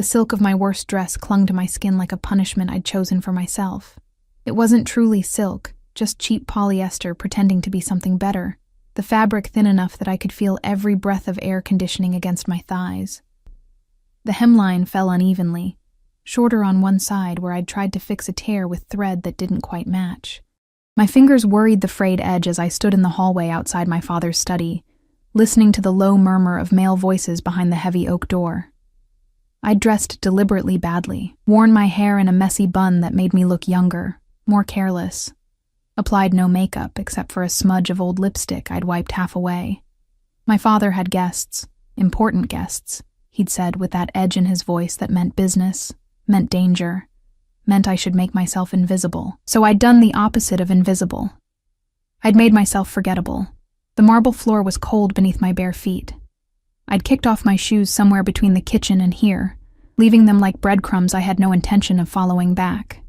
The silk of my worst dress clung to my skin like a punishment I'd chosen for myself. It wasn't truly silk, just cheap polyester pretending to be something better, the fabric thin enough that I could feel every breath of air conditioning against my thighs. The hemline fell unevenly, shorter on one side where I'd tried to fix a tear with thread that didn't quite match. My fingers worried the frayed edge as I stood in the hallway outside my father's study, listening to the low murmur of male voices behind the heavy oak door. I'd dressed deliberately badly, worn my hair in a messy bun that made me look younger, more careless. Applied no makeup except for a smudge of old lipstick I'd wiped half away. My father had guests, important guests, he'd said with that edge in his voice that meant business, meant danger, meant I should make myself invisible. So I'd done the opposite of invisible. I'd made myself forgettable. The marble floor was cold beneath my bare feet. I'd kicked off my shoes somewhere between the kitchen and here, leaving them like breadcrumbs I had no intention of following back.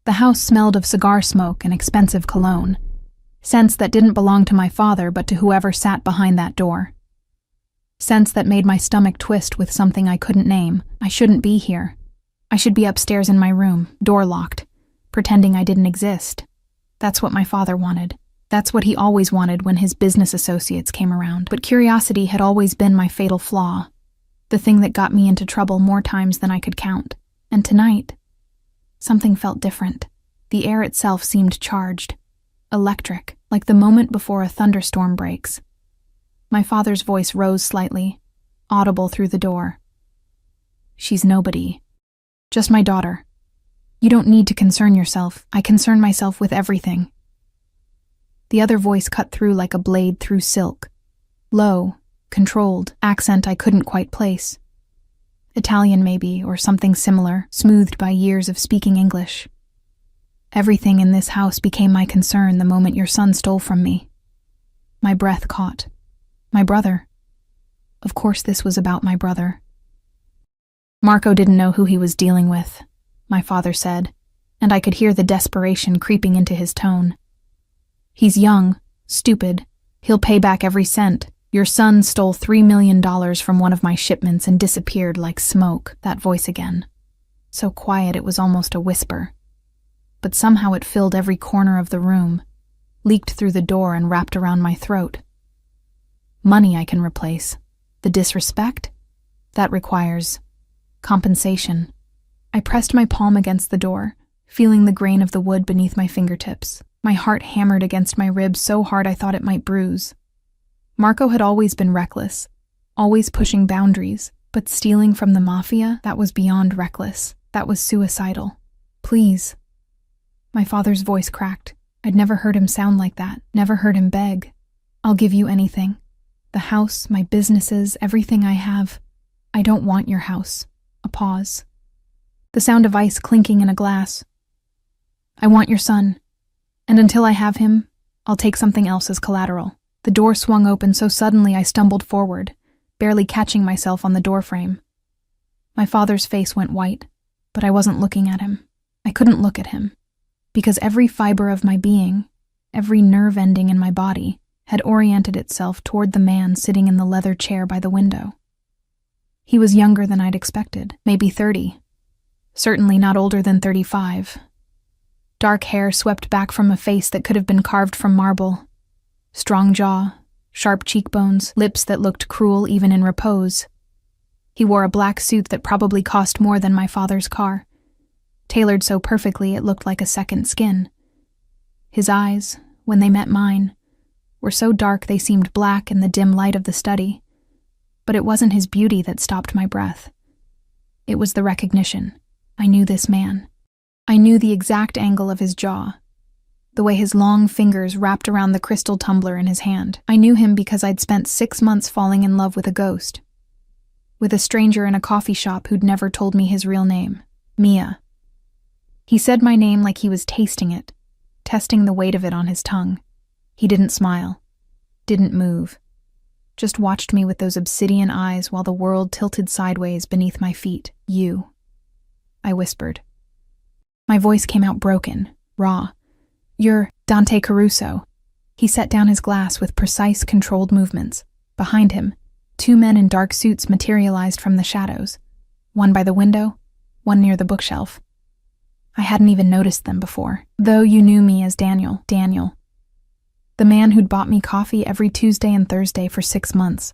The house smelled of cigar smoke and expensive cologne, scents that didn't belong to my father but to whoever sat behind that door. Scents that made my stomach twist with something I couldn't name. I shouldn't be here. I should be upstairs in my room, door locked, pretending I didn't exist. That's what my father wanted. That's what he always wanted when his business associates came around. But curiosity had always been my fatal flaw, the thing that got me into trouble more times than I could count. And tonight, something felt different. The air itself seemed charged, electric, like the moment before a thunderstorm breaks. My father's voice rose slightly, audible through the door. "She's nobody. Just my daughter. You don't need to concern yourself. I concern myself with everything." The other voice cut through like a blade through silk. Low, controlled, accent I couldn't quite place. Italian maybe, or something similar, smoothed by years of speaking English. "Everything in this house became my concern the moment your son stole from me." My breath caught. My brother. Of course this was about my brother. Marco didn't know who he was dealing with, my father said, and I could hear the desperation creeping into his tone. "He's young, stupid. He'll pay back every cent. Your son stole $3 million from one of my shipments and disappeared like smoke." That voice again. So quiet it was almost a whisper. But somehow it filled every corner of the room, leaked through the door and wrapped around my throat. Money I can replace. The disrespect? That requires compensation. I pressed my palm against the door, feeling the grain of the wood beneath my fingertips. My heart hammered against my ribs so hard I thought it might bruise. Marco had always been reckless, always pushing boundaries, but stealing from the Mafia, that was beyond reckless. That was suicidal. "Please." My father's voice cracked. I'd never heard him sound like that, never heard him beg. "I'll give you anything. The house, my businesses, everything I have. I don't want your house." A pause. The sound of ice clinking in a glass. "I want your son. And until I have him, I'll take something else as collateral." The door swung open so suddenly I stumbled forward, barely catching myself on the doorframe. My father's face went white, but I wasn't looking at him. I couldn't look at him, because every fiber of my being, every nerve ending in my body, had oriented itself toward the man sitting in the leather chair by the window. He was younger than I'd expected, maybe 30. Certainly not older than 35. Dark hair swept back from a face that could have been carved from marble. Strong jaw, sharp cheekbones, lips that looked cruel even in repose. He wore a black suit that probably cost more than my father's car, tailored so perfectly it looked like a second skin. His eyes, when they met mine, were so dark they seemed black in the dim light of the study. But it wasn't his beauty that stopped my breath. It was the recognition. I knew this man. I knew the exact angle of his jaw, the way his long fingers wrapped around the crystal tumbler in his hand. I knew him because I'd spent 6 months falling in love with a ghost, with a stranger in a coffee shop who'd never told me his real name, Mia. He said my name like he was tasting it, testing the weight of it on his tongue. He didn't smile, didn't move, just watched me with those obsidian eyes while the world tilted sideways beneath my feet. "You," I whispered. My voice came out broken, raw. "You're Dante Caruso." He set down his glass with precise, controlled movements. Behind him, 2 men in dark suits materialized from the shadows. One by the window, one near the bookshelf. I hadn't even noticed them before, though you knew me as Daniel. The man who'd bought me coffee every Tuesday and Thursday for 6 months.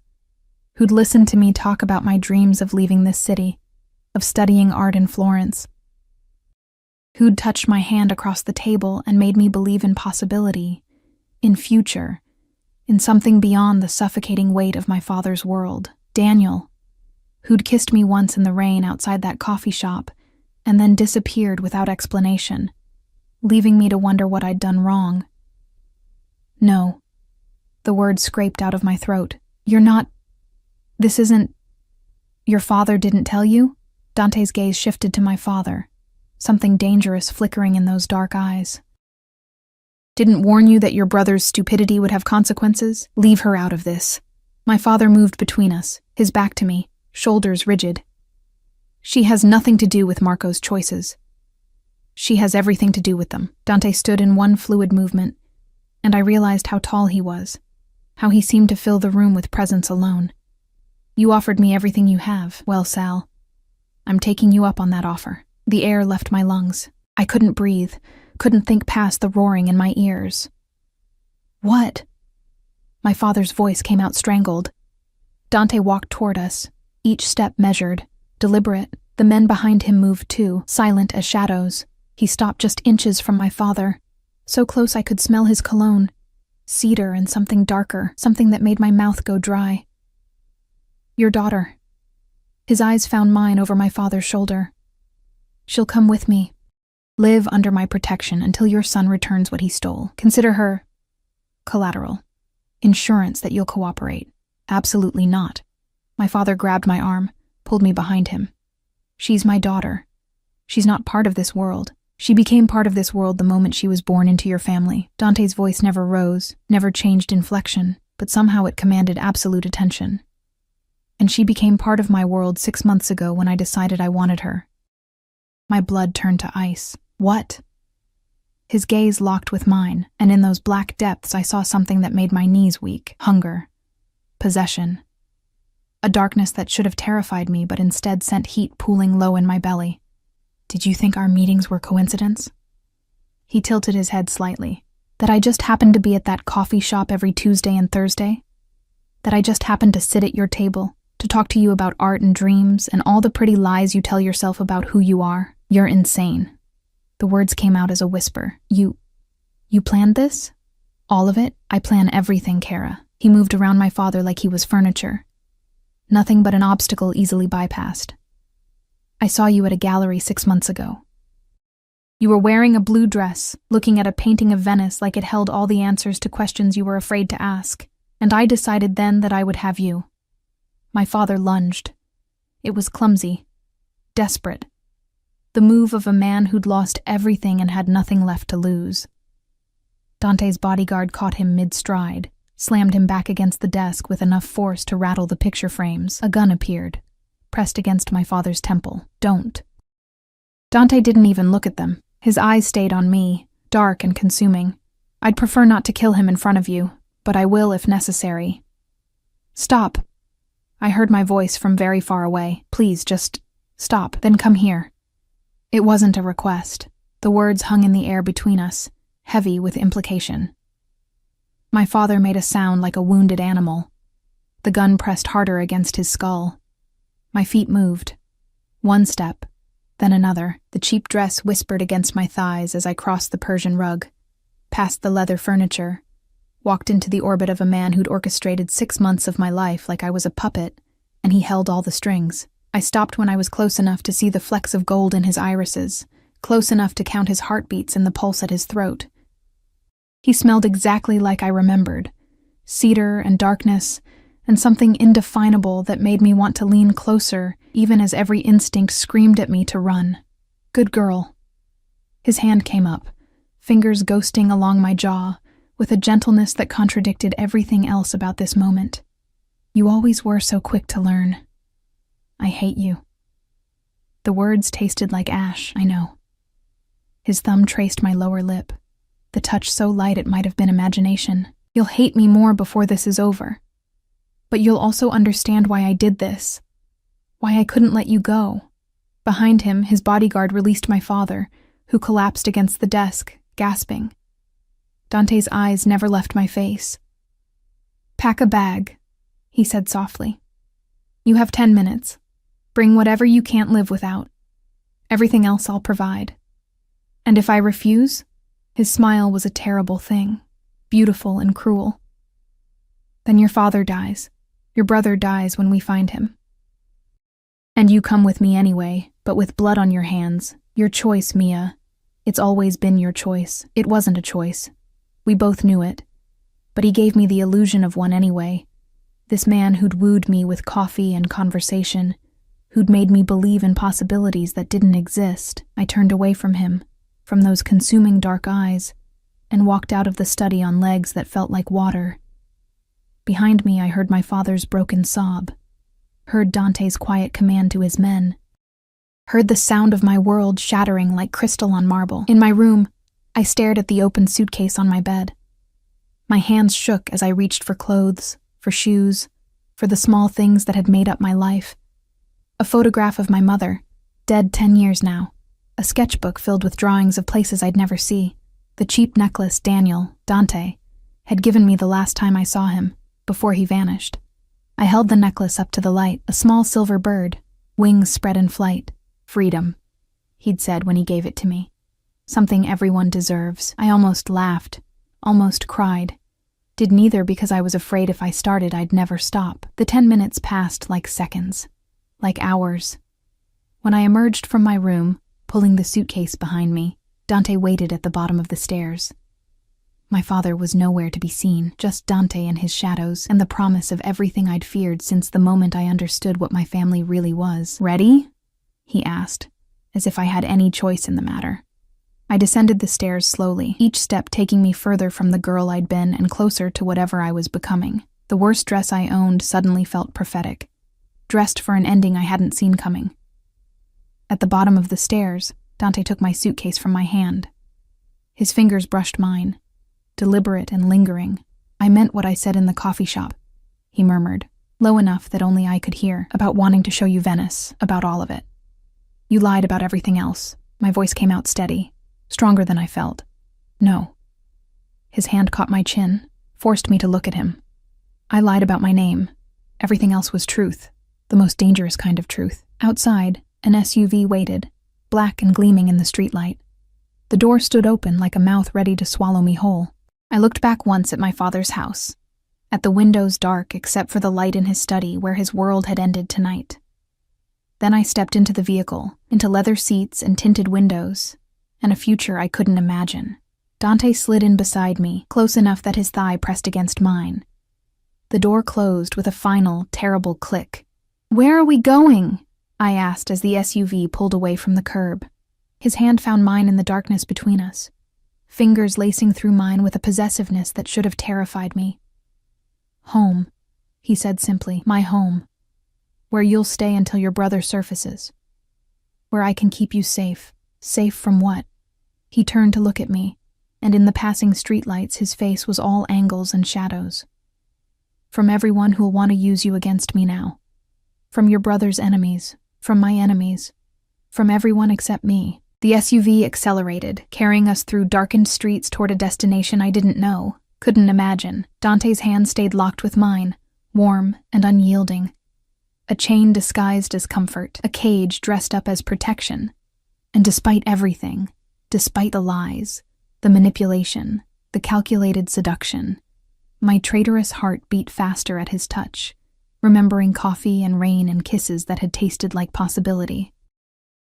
Who'd listened to me talk about my dreams of leaving this city, of studying art in Florence. Who'd touched my hand across the table and made me believe in possibility, in future, in something beyond the suffocating weight of my father's world. Daniel, who'd kissed me once in the rain outside that coffee shop and then disappeared without explanation, leaving me to wonder what I'd done wrong. No. The words scraped out of my throat. This isn't... Your father didn't tell you? Dante's gaze shifted to my father, something dangerous flickering in those dark eyes. Didn't warn you that your brother's stupidity would have consequences? Leave her out of this. My father moved between us, his back to me, shoulders rigid. She has nothing to do with Marco's choices. She has everything to do with them. Dante stood in one fluid movement, and I realized how tall he was, how he seemed to fill the room with presence alone. You offered me everything you have. Well, Sal, I'm taking you up on that offer. The air left my lungs. I couldn't breathe, couldn't think past the roaring in my ears. What? My father's voice came out strangled. Dante walked toward us, each step measured, deliberate. The men behind him moved too, silent as shadows. He stopped just inches from my father, so close I could smell his cologne, cedar and something darker, something that made my mouth go dry. Your daughter. His eyes found mine over my father's shoulder. She'll come with me. Live under my protection until your son returns what he stole. Consider her collateral. Insurance that you'll cooperate. Absolutely not. My father grabbed my arm, pulled me behind him. She's my daughter. She's not part of this world. She became part of this world the moment she was born into your family. Dante's voice never rose, never changed inflection, but somehow it commanded absolute attention. And she became part of my world 6 months ago when I decided I wanted her. My blood turned to ice. What? His gaze locked with mine, and in those black depths I saw something that made my knees weak. Hunger. Possession. A darkness that should have terrified me but instead sent heat pooling low in my belly. Did you think our meetings were coincidence? He tilted his head slightly. That I just happened to be at that coffee shop every Tuesday and Thursday? That I just happened to sit at your table, to talk to you about art and dreams and all the pretty lies you tell yourself about who you are? You're insane. The words came out as a whisper. You planned this? All of it? I plan everything, Kara. He moved around my father like he was furniture. Nothing but an obstacle easily bypassed. I saw you at a gallery 6 months ago. You were wearing a blue dress, looking at a painting of Venice like it held all the answers to questions you were afraid to ask, and I decided then that I would have you. My father lunged. It was clumsy, desperate. The move of a man who'd lost everything and had nothing left to lose. Dante's bodyguard caught him mid-stride, slammed him back against the desk with enough force to rattle the picture frames. A gun appeared, pressed against my father's temple. Don't. Dante didn't even look at them. His eyes stayed on me, dark and consuming. I'd prefer not to kill him in front of you, but I will if necessary. Stop. I heard my voice from very far away. Please, just stop, then come here. It wasn't a request. The words hung in the air between us, heavy with implication. My father made a sound like a wounded animal. The gun pressed harder against his skull. My feet moved. One step, then another. The cheap dress whispered against my thighs as I crossed the Persian rug, past the leather furniture, walked into the orbit of a man who'd orchestrated 6 months of my life like I was a puppet, and he held all the strings. I stopped when I was close enough to see the flecks of gold in his irises, close enough to count his heartbeats and the pulse at his throat. He smelled exactly like I remembered, cedar and darkness, and something indefinable that made me want to lean closer, even as every instinct screamed at me to run. Good girl. His hand came up, fingers ghosting along my jaw, with a gentleness that contradicted everything else about this moment. You always were so quick to learn. I hate you. The words tasted like ash, I know. His thumb traced my lower lip, the touch so light it might have been imagination. You'll hate me more before this is over. But you'll also understand why I did this. Why I couldn't let you go. Behind him, his bodyguard released my father, who collapsed against the desk, gasping. Dante's eyes never left my face. "Pack a bag," he said softly. "You have 10 minutes. Bring whatever you can't live without. Everything else I'll provide. And if I refuse?" His smile was a terrible thing, beautiful and cruel. "Then your father dies. Your brother dies when we find him. And you come with me anyway, but with blood on your hands. Your choice, Mia. It's always been your choice. It wasn't a choice. We both knew it. But he gave me the illusion of one anyway. This man who'd wooed me with coffee and conversation, who'd made me believe in possibilities that didn't exist. I turned away from him, from those consuming dark eyes, and walked out of the study on legs that felt like water. Behind me, I heard my father's broken sob, heard Dante's quiet command to his men, heard the sound of my world shattering like crystal on marble. In my room, I stared at the open suitcase on my bed. My hands shook as I reached for clothes, for shoes, for the small things that had made up my life. A photograph of my mother, dead 10 years now, a sketchbook filled with drawings of places I'd never see, the cheap necklace Dante, had given me the last time I saw him, before he vanished. I held the necklace up to the light, a small silver bird, wings spread in flight. "Freedom," he'd said when he gave it to me. "Something everyone deserves." I almost laughed, almost cried. Did neither because I was afraid if I started I'd never stop. The 10 minutes passed like seconds, like hours. When I emerged from my room, pulling the suitcase behind me, Dante waited at the bottom of the stairs. My father was nowhere to be seen, just Dante and his shadows, and the promise of everything I'd feared since the moment I understood what my family really was. "Ready?" he asked, as if I had any choice in the matter. I descended the stairs slowly, each step taking me further from the girl I'd been and closer to whatever I was becoming. The worst dress I owned suddenly felt prophetic, dressed for an ending I hadn't seen coming. At the bottom of the stairs, Dante took my suitcase from my hand. His fingers brushed mine, deliberate and lingering. "I meant what I said in the coffee shop," he murmured, low enough that only I could hear, "about wanting to show you Venice, about all of it. You lied about everything else." My voice came out steady, stronger than I felt. "No." His hand caught my chin, forced me to look at him. "I lied about my name. Everything else was truth, the most dangerous kind of truth." Outside, an SUV waited, black and gleaming in the streetlight. The door stood open like a mouth ready to swallow me whole. I looked back once at my father's house, at the windows dark except for the light in his study where his world had ended tonight. Then I stepped into the vehicle, into leather seats and tinted windows, and a future I couldn't imagine. Dante slid in beside me, close enough that his thigh pressed against mine. The door closed with a final, terrible click. "Where are we going?" I asked as the SUV pulled away from the curb. His hand found mine in the darkness between us, fingers lacing through mine with a possessiveness that should have terrified me. "Home," he said simply, "my home. Where you'll stay until your brother surfaces. Where I can keep you safe." Safe from what? He turned to look at me, and in the passing streetlights his face was all angles and shadows. "From everyone who'll want to use you against me now. From your brother's enemies, from my enemies, from everyone except me." The SUV accelerated, carrying us through darkened streets toward a destination I didn't know, couldn't imagine. Dante's hand stayed locked with mine, warm and unyielding. A chain disguised as comfort, a cage dressed up as protection. And despite everything, despite the lies, the manipulation, the calculated seduction, my traitorous heart beat faster at his touch, remembering coffee and rain and kisses that had tasted like possibility.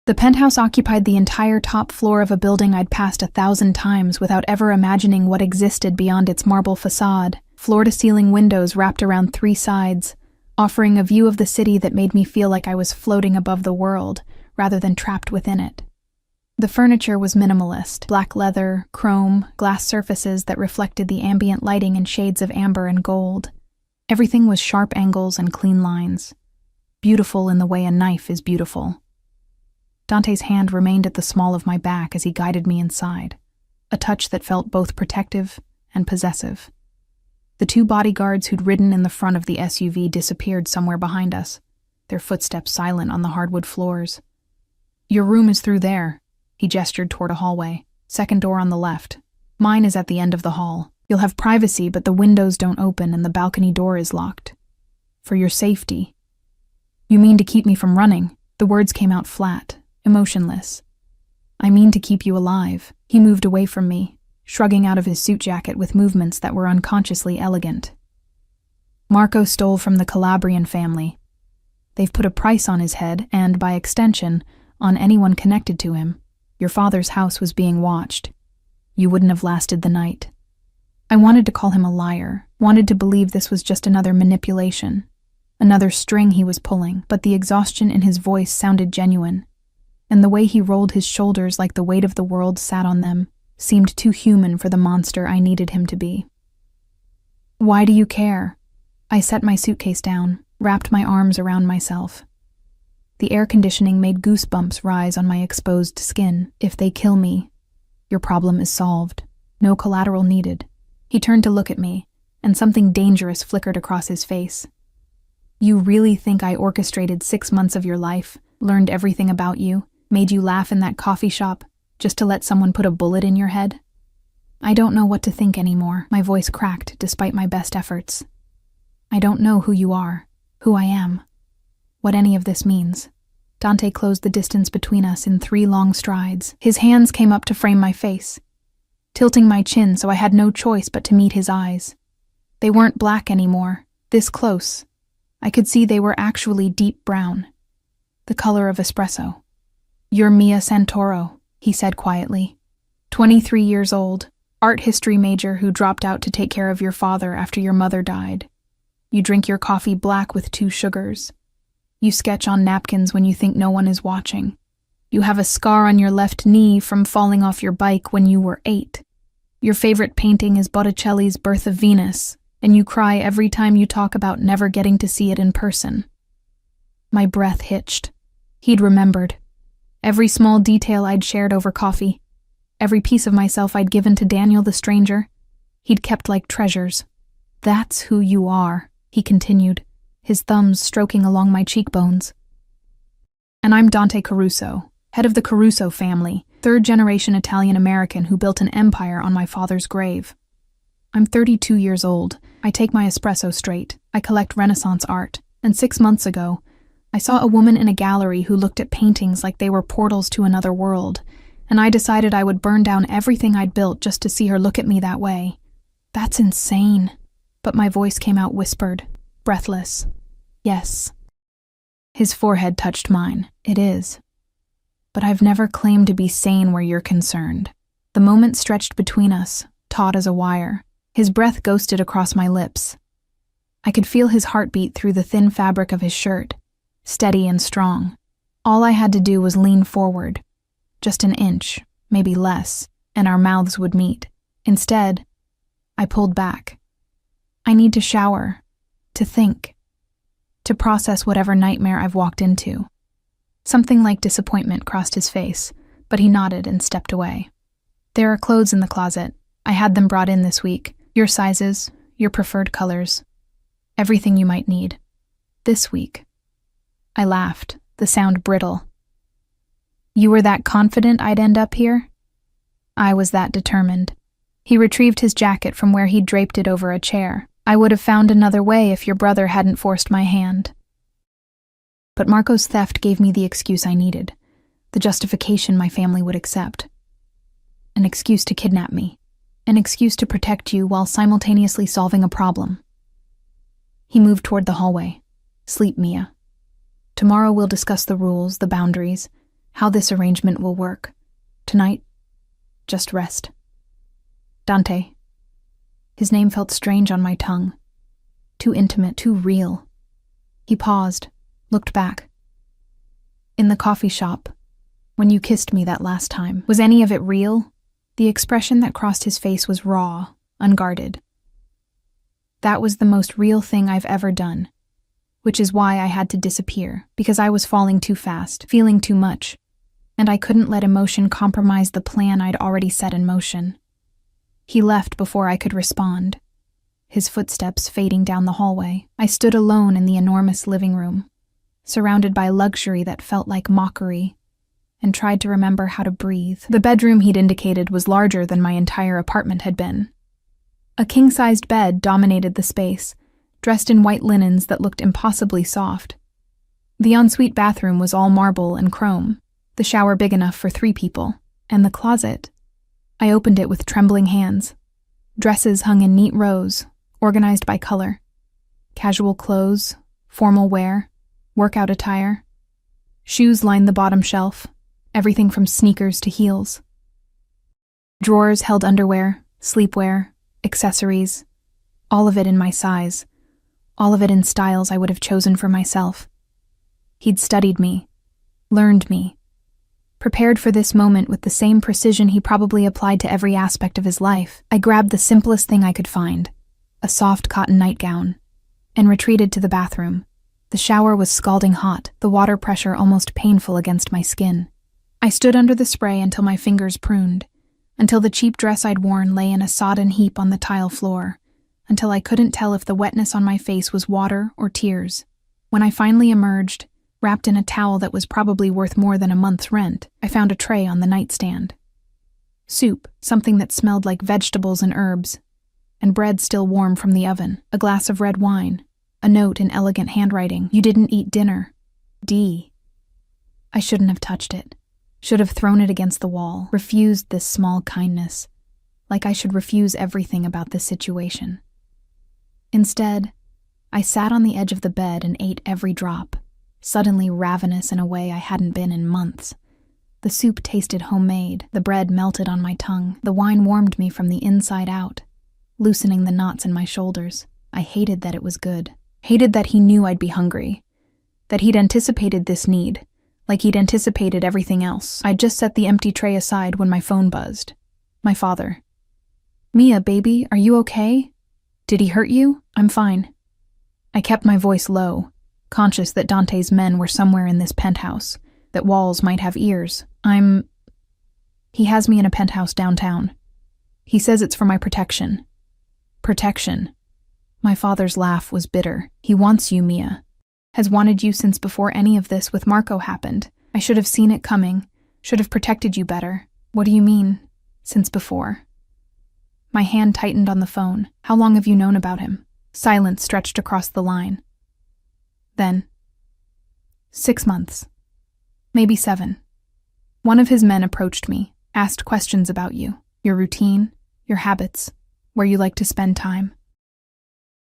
The penthouse occupied the entire top floor of a building I'd passed 1,000 times without ever imagining what existed beyond its marble facade, floor-to-ceiling windows wrapped around 3 sides, offering a view of the city that made me feel like I was floating above the world, rather than trapped within it. The furniture was minimalist, black leather, chrome, glass surfaces that reflected the ambient lighting in shades of amber and gold. Everything was sharp angles and clean lines, beautiful in the way a knife is beautiful. Dante's hand remained at the small of my back as he guided me inside, a touch that felt both protective and possessive. The 2 bodyguards who'd ridden in the front of the SUV disappeared somewhere behind us, their footsteps silent on the hardwood floors. Your room is through there. He gestured toward a hallway. Second door on the left. Mine is at the end of the hall. You'll have privacy, but the windows don't open and the balcony door is locked. For your safety. You mean to keep me from running? The words came out flat, emotionless. I mean to keep you alive. He moved away from me, shrugging out of his suit jacket with movements that were unconsciously elegant. Marco stole from the Calabrian family. They've put a price on his head and, by extension, on anyone connected to him. Your father's house was being watched. You wouldn't have lasted the night. I wanted to call him a liar, wanted to believe this was just another manipulation, another string he was pulling, but the exhaustion in his voice sounded genuine, and the way he rolled his shoulders like the weight of the world sat on them seemed too human for the monster I needed him to be. Why do you care? I set my suitcase down, wrapped my arms around myself. The air conditioning made goosebumps rise on my exposed skin. If they kill me, your problem is solved. No collateral needed. He turned to look at me, and something dangerous flickered across his face. You really think I orchestrated 6 months of your life, learned everything about you, made you laugh in that coffee shop, just to let someone put a bullet in your head? I don't know what to think anymore. My voice cracked despite my best efforts. I don't know who you are, who I am, what any of this means. Dante closed the distance between us in 3 long strides. His hands came up to frame my face, tilting my chin so I had no choice but to meet his eyes. They weren't black anymore, this close. I could see they were actually deep brown, the color of espresso. You're Mia Santoro, he said quietly. 23 years old, art history major who dropped out to take care of your father after your mother died. You drink your coffee black with 2 sugars. You sketch on napkins when you think no one is watching. You have a scar on your left knee from falling off your bike when you were 8. Your favorite painting is Botticelli's Birth of Venus, and you cry every time you talk about never getting to see it in person. My breath hitched. He'd remembered. Every small detail I'd shared over coffee, every piece of myself I'd given to Daniel the stranger, he'd kept like treasures. That's who you are, he continued, his thumbs stroking along my cheekbones. And I'm Dante Caruso, head of the Caruso family, 3rd-generation Italian-American who built an empire on my father's grave. I'm 32 years old. I take my espresso straight. I collect Renaissance art. And 6 months ago, I saw a woman in a gallery who looked at paintings like they were portals to another world, and I decided I would burn down everything I'd built just to see her look at me that way. That's insane. But my voice came out whispered, breathless. Yes. His forehead touched mine. It is. But I've never claimed to be sane where you're concerned. The moment stretched between us, taut as a wire. His breath ghosted across my lips. I could feel his heartbeat through the thin fabric of his shirt, steady and strong. All I had to do was lean forward. Just an inch, maybe less, and our mouths would meet. Instead, I pulled back. I need to shower, to think, to process whatever nightmare I've walked into. Something like disappointment crossed his face, but he nodded and stepped away. There are clothes in the closet. I had them brought in this week. Your sizes, your preferred colors. Everything you might need. This week. I laughed, the sound brittle. You were that confident I'd end up here? I was that determined. He retrieved his jacket from where he'd draped it over a chair. I would have found another way if your brother hadn't forced my hand. But Marco's theft gave me the excuse I needed, the justification my family would accept. An excuse to kidnap me, an excuse to protect you while simultaneously solving a problem. He moved toward the hallway. Sleep, Mia. Tomorrow we'll discuss the rules, the boundaries, how this arrangement will work. Tonight, just rest. Dante. His name felt strange on my tongue. Too intimate, too real. He paused, looked back. In the coffee shop, when you kissed me that last time, was any of it real? The expression that crossed his face was raw, unguarded. That was the most real thing I've ever done, which is why I had to disappear, because I was falling too fast, feeling too much, and I couldn't let emotion compromise the plan I'd already set in motion. He left before I could respond, his footsteps fading down the hallway. I stood alone in the enormous living room, surrounded by luxury that felt like mockery, and tried to remember how to breathe. The bedroom he'd indicated was larger than my entire apartment had been. A king-sized bed dominated the space, dressed in white linens that looked impossibly soft. The ensuite bathroom was all marble and chrome, the shower big enough for 3 people, and the closet. I opened it with trembling hands. Dresses hung in neat rows, organized by color. Casual clothes, formal wear, workout attire. Shoes lined the bottom shelf, everything from sneakers to heels. Drawers held underwear, sleepwear, accessories, all of it in my size, all of it in styles I would have chosen for myself. He'd studied me, learned me, prepared for this moment with the same precision he probably applied to every aspect of his life. I grabbed the simplest thing I could find, a soft cotton nightgown, and retreated to the bathroom. The shower was scalding hot, the water pressure almost painful against my skin. I stood under the spray until my fingers pruned, until the cheap dress I'd worn lay in a sodden heap on the tile floor, until I couldn't tell if the wetness on my face was water or tears. When I finally emerged, wrapped in a towel that was probably worth more than a month's rent, I found a tray on the nightstand. Soup, something that smelled like vegetables and herbs, and bread still warm from the oven, a glass of red wine, a note in elegant handwriting. "You didn't eat dinner. D." I shouldn't have touched it. Should have thrown it against the wall, refused this small kindness, like I should refuse everything about this situation. Instead, I sat on the edge of the bed and ate every drop, suddenly ravenous in a way I hadn't been in months. The soup tasted homemade, the bread melted on my tongue, the wine warmed me from the inside out, loosening the knots in my shoulders. I hated that it was good. Hated that he knew I'd be hungry, that he'd anticipated this need, like he'd anticipated everything else. I'd just set the empty tray aside when my phone buzzed. My father. "Mia, baby, are you okay? Did he hurt you? I'm fine." I kept my voice low, conscious that Dante's men were somewhere in this penthouse, that walls might have ears. He has me in a penthouse downtown. He says it's for my protection. Protection. My father's laugh was bitter. "He wants you, Mia. Has wanted you since before any of this with Marco happened. I should have seen it coming, should have protected you better." "What do you mean, since before?" My hand tightened on the phone. "How long have you known about him?" Silence stretched across the line. Then, 6 months. Maybe 7. One of his men approached me, asked questions about you, your routine, your habits, where you like to spend time.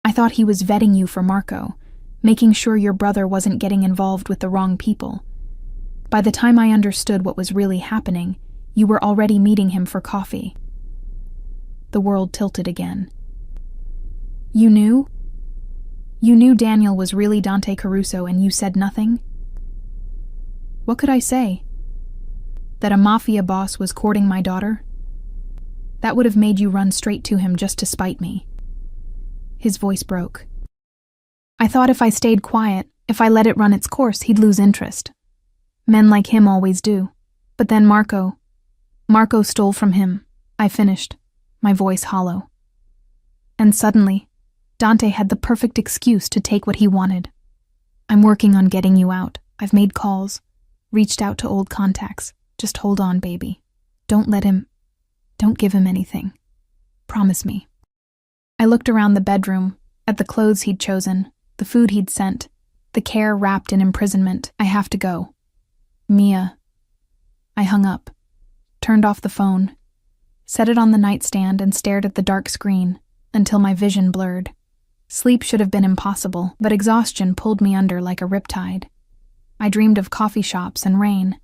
I thought he was vetting you for Marco, making sure your brother wasn't getting involved with the wrong people. By the time I understood what was really happening, you were already meeting him for coffee. The world tilted again. You knew? You knew Daniel was really Dante Caruso and you said nothing? What could I say? That a mafia boss was courting my daughter? That would have made you run straight to him just to spite me. His voice broke. I thought if I stayed quiet, if I let it run its course, he'd lose interest. Men like him always do. But then Marco stole from him. I finished, my voice hollow. And suddenly, Dante had the perfect excuse to take what he wanted. "I'm working on getting you out. I've made calls, reached out to old contacts. Just hold on, baby. Don't give him anything. Promise me." I looked around the bedroom, at the clothes he'd chosen, the food he'd sent, the care wrapped in imprisonment. "I have to go. Mia." I hung up, turned off the phone, set it on the nightstand and stared at the dark screen until my vision blurred. Sleep should have been impossible, but exhaustion pulled me under like a riptide. I dreamed of coffee shops and rain,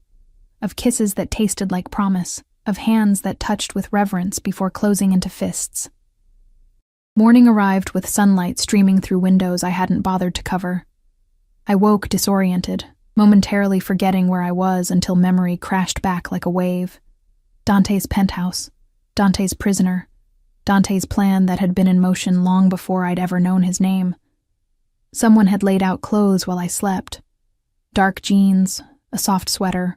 of kisses that tasted like promise, of hands that touched with reverence before closing into fists. Morning arrived with sunlight streaming through windows I hadn't bothered to cover. I woke disoriented, momentarily forgetting where I was until memory crashed back like a wave. Dante's penthouse, Dante's prisoner, Dante's plan that had been in motion long before I'd ever known his name. Someone had laid out clothes while I slept. Dark jeans, a soft sweater,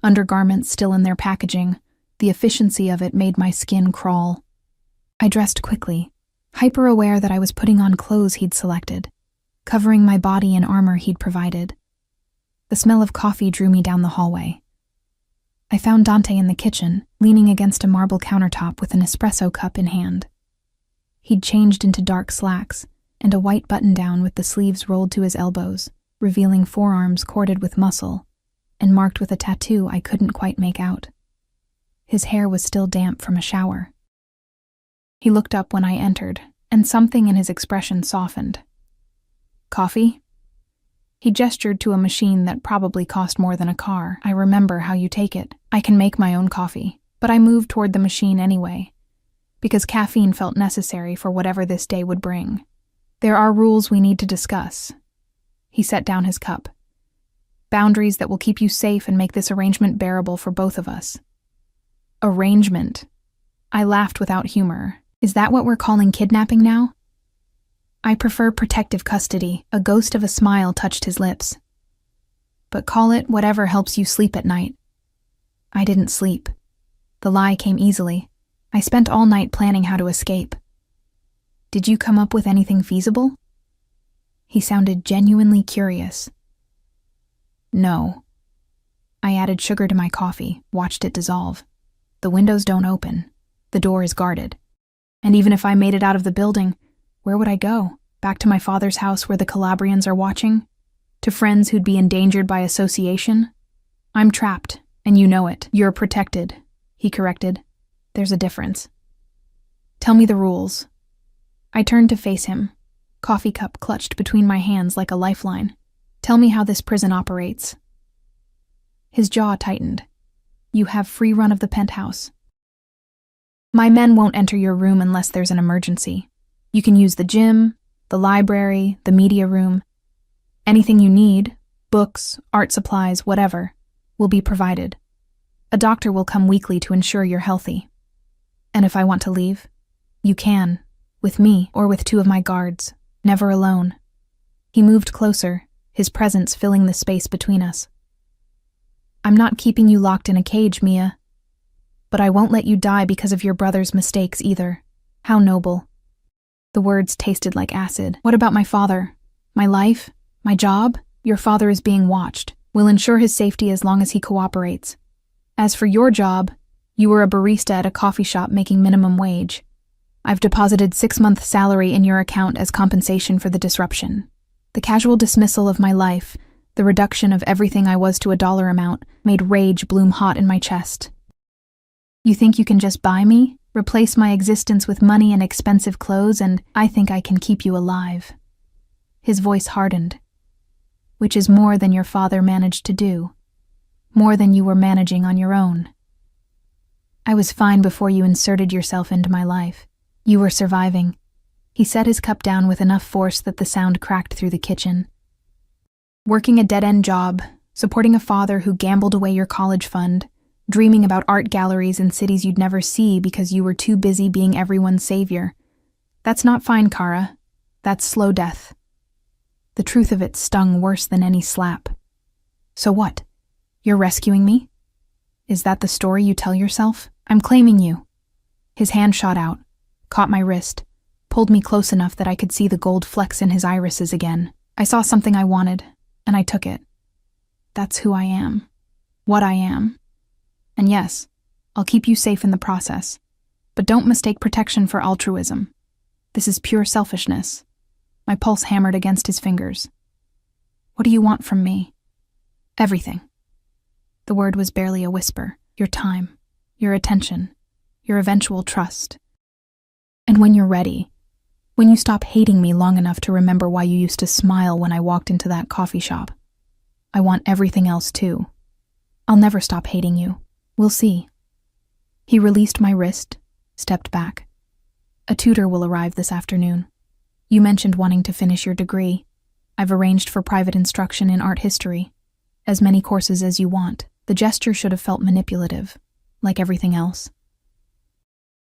undergarments still in their packaging. The efficiency of it made my skin crawl. I dressed quickly, hyper-aware that I was putting on clothes he'd selected, covering my body in armor he'd provided. The smell of coffee drew me down the hallway. I found Dante in the kitchen, leaning against a marble countertop with an espresso cup in hand. He'd changed into dark slacks and a white button-down with the sleeves rolled to his elbows, revealing forearms corded with muscle and marked with a tattoo I couldn't quite make out. His hair was still damp from a shower. He looked up when I entered, and something in his expression softened. "Coffee?" He gestured to a machine that probably cost more than a car. "I remember how you take it. I can make my own coffee." But I moved toward the machine anyway, because caffeine felt necessary for whatever this day would bring. "There are rules we need to discuss." He set down his cup. "Boundaries that will keep you safe and make this arrangement bearable for both of us." Arrangement? I laughed without humor. Is that what we're calling kidnapping now? "I prefer protective custody." A ghost of a smile touched his lips. "But call it whatever helps you sleep at night." I didn't sleep. The lie came easily. I spent all night planning how to escape. "Did you come up with anything feasible?" He sounded genuinely curious. "No." I added sugar to my coffee, watched it dissolve. The windows don't open. The door is guarded. And even if I made it out of the building, where would I go? Back to my father's house where the Calabrians are watching? To friends who'd be endangered by association? "I'm trapped, and you know it." "You're protected," he corrected. "There's a difference." "Tell me the rules." I turned to face him, coffee cup clutched between my hands like a lifeline. "Tell me how this prison operates." His jaw tightened. "You have free run of the penthouse. My men won't enter your room unless there's an emergency. You can use the gym, the library, the media room. Anything you need, books, art supplies, whatever, will be provided. A doctor will come weekly to ensure you're healthy. And if I want to leave, you can, with me or with 2 of my guards, never alone." He moved closer, his presence filling the space between us. "I'm not keeping you locked in a cage, Mia. But I won't let you die because of your brother's mistakes either." How noble. The words tasted like acid. "What about my father? My life? My job?" "Your father is being watched. We'll ensure his safety as long as he cooperates. As for your job, you were a barista at a coffee shop making minimum wage. I've deposited 6-month salary in your account as compensation for the disruption. The casual dismissal of my life, the reduction of everything I was to a dollar amount, made rage bloom hot in my chest. You think you can just buy me, replace my existence with money and expensive clothes, and I think I can keep you alive." His voice hardened. "Which is more than your father managed to do. More than you were managing on your own. I was fine before you inserted yourself into my life. You were surviving." He set his cup down with enough force that the sound cracked through the kitchen. "Working a dead-end job, supporting a father who gambled away your college fund, dreaming about art galleries in cities you'd never see because you were too busy being everyone's savior. That's not fine, Kara. That's slow death." The truth of it stung worse than any slap. "So what? You're rescuing me? Is that the story you tell yourself? I'm claiming you." His hand shot out, caught my wrist, pulled me close enough that I could see the gold flecks in his irises again. I saw something I wanted, and I took it. That's who I am. What I am. And yes, I'll keep you safe in the process. But don't mistake protection for altruism. This is pure selfishness. My pulse hammered against his fingers. "What do you want from me?" "Everything." The word was barely a whisper. "Your time, your attention, your eventual trust. And when you're ready, when you stop hating me long enough to remember why you used to smile when I walked into that coffee shop. I want everything else too. I'll never stop hating you. We'll see." He released my wrist, stepped back. "A tutor will arrive this afternoon. You mentioned wanting to finish your degree. I've arranged for private instruction in art history. As many courses as you want." The gesture should have felt manipulative, like everything else.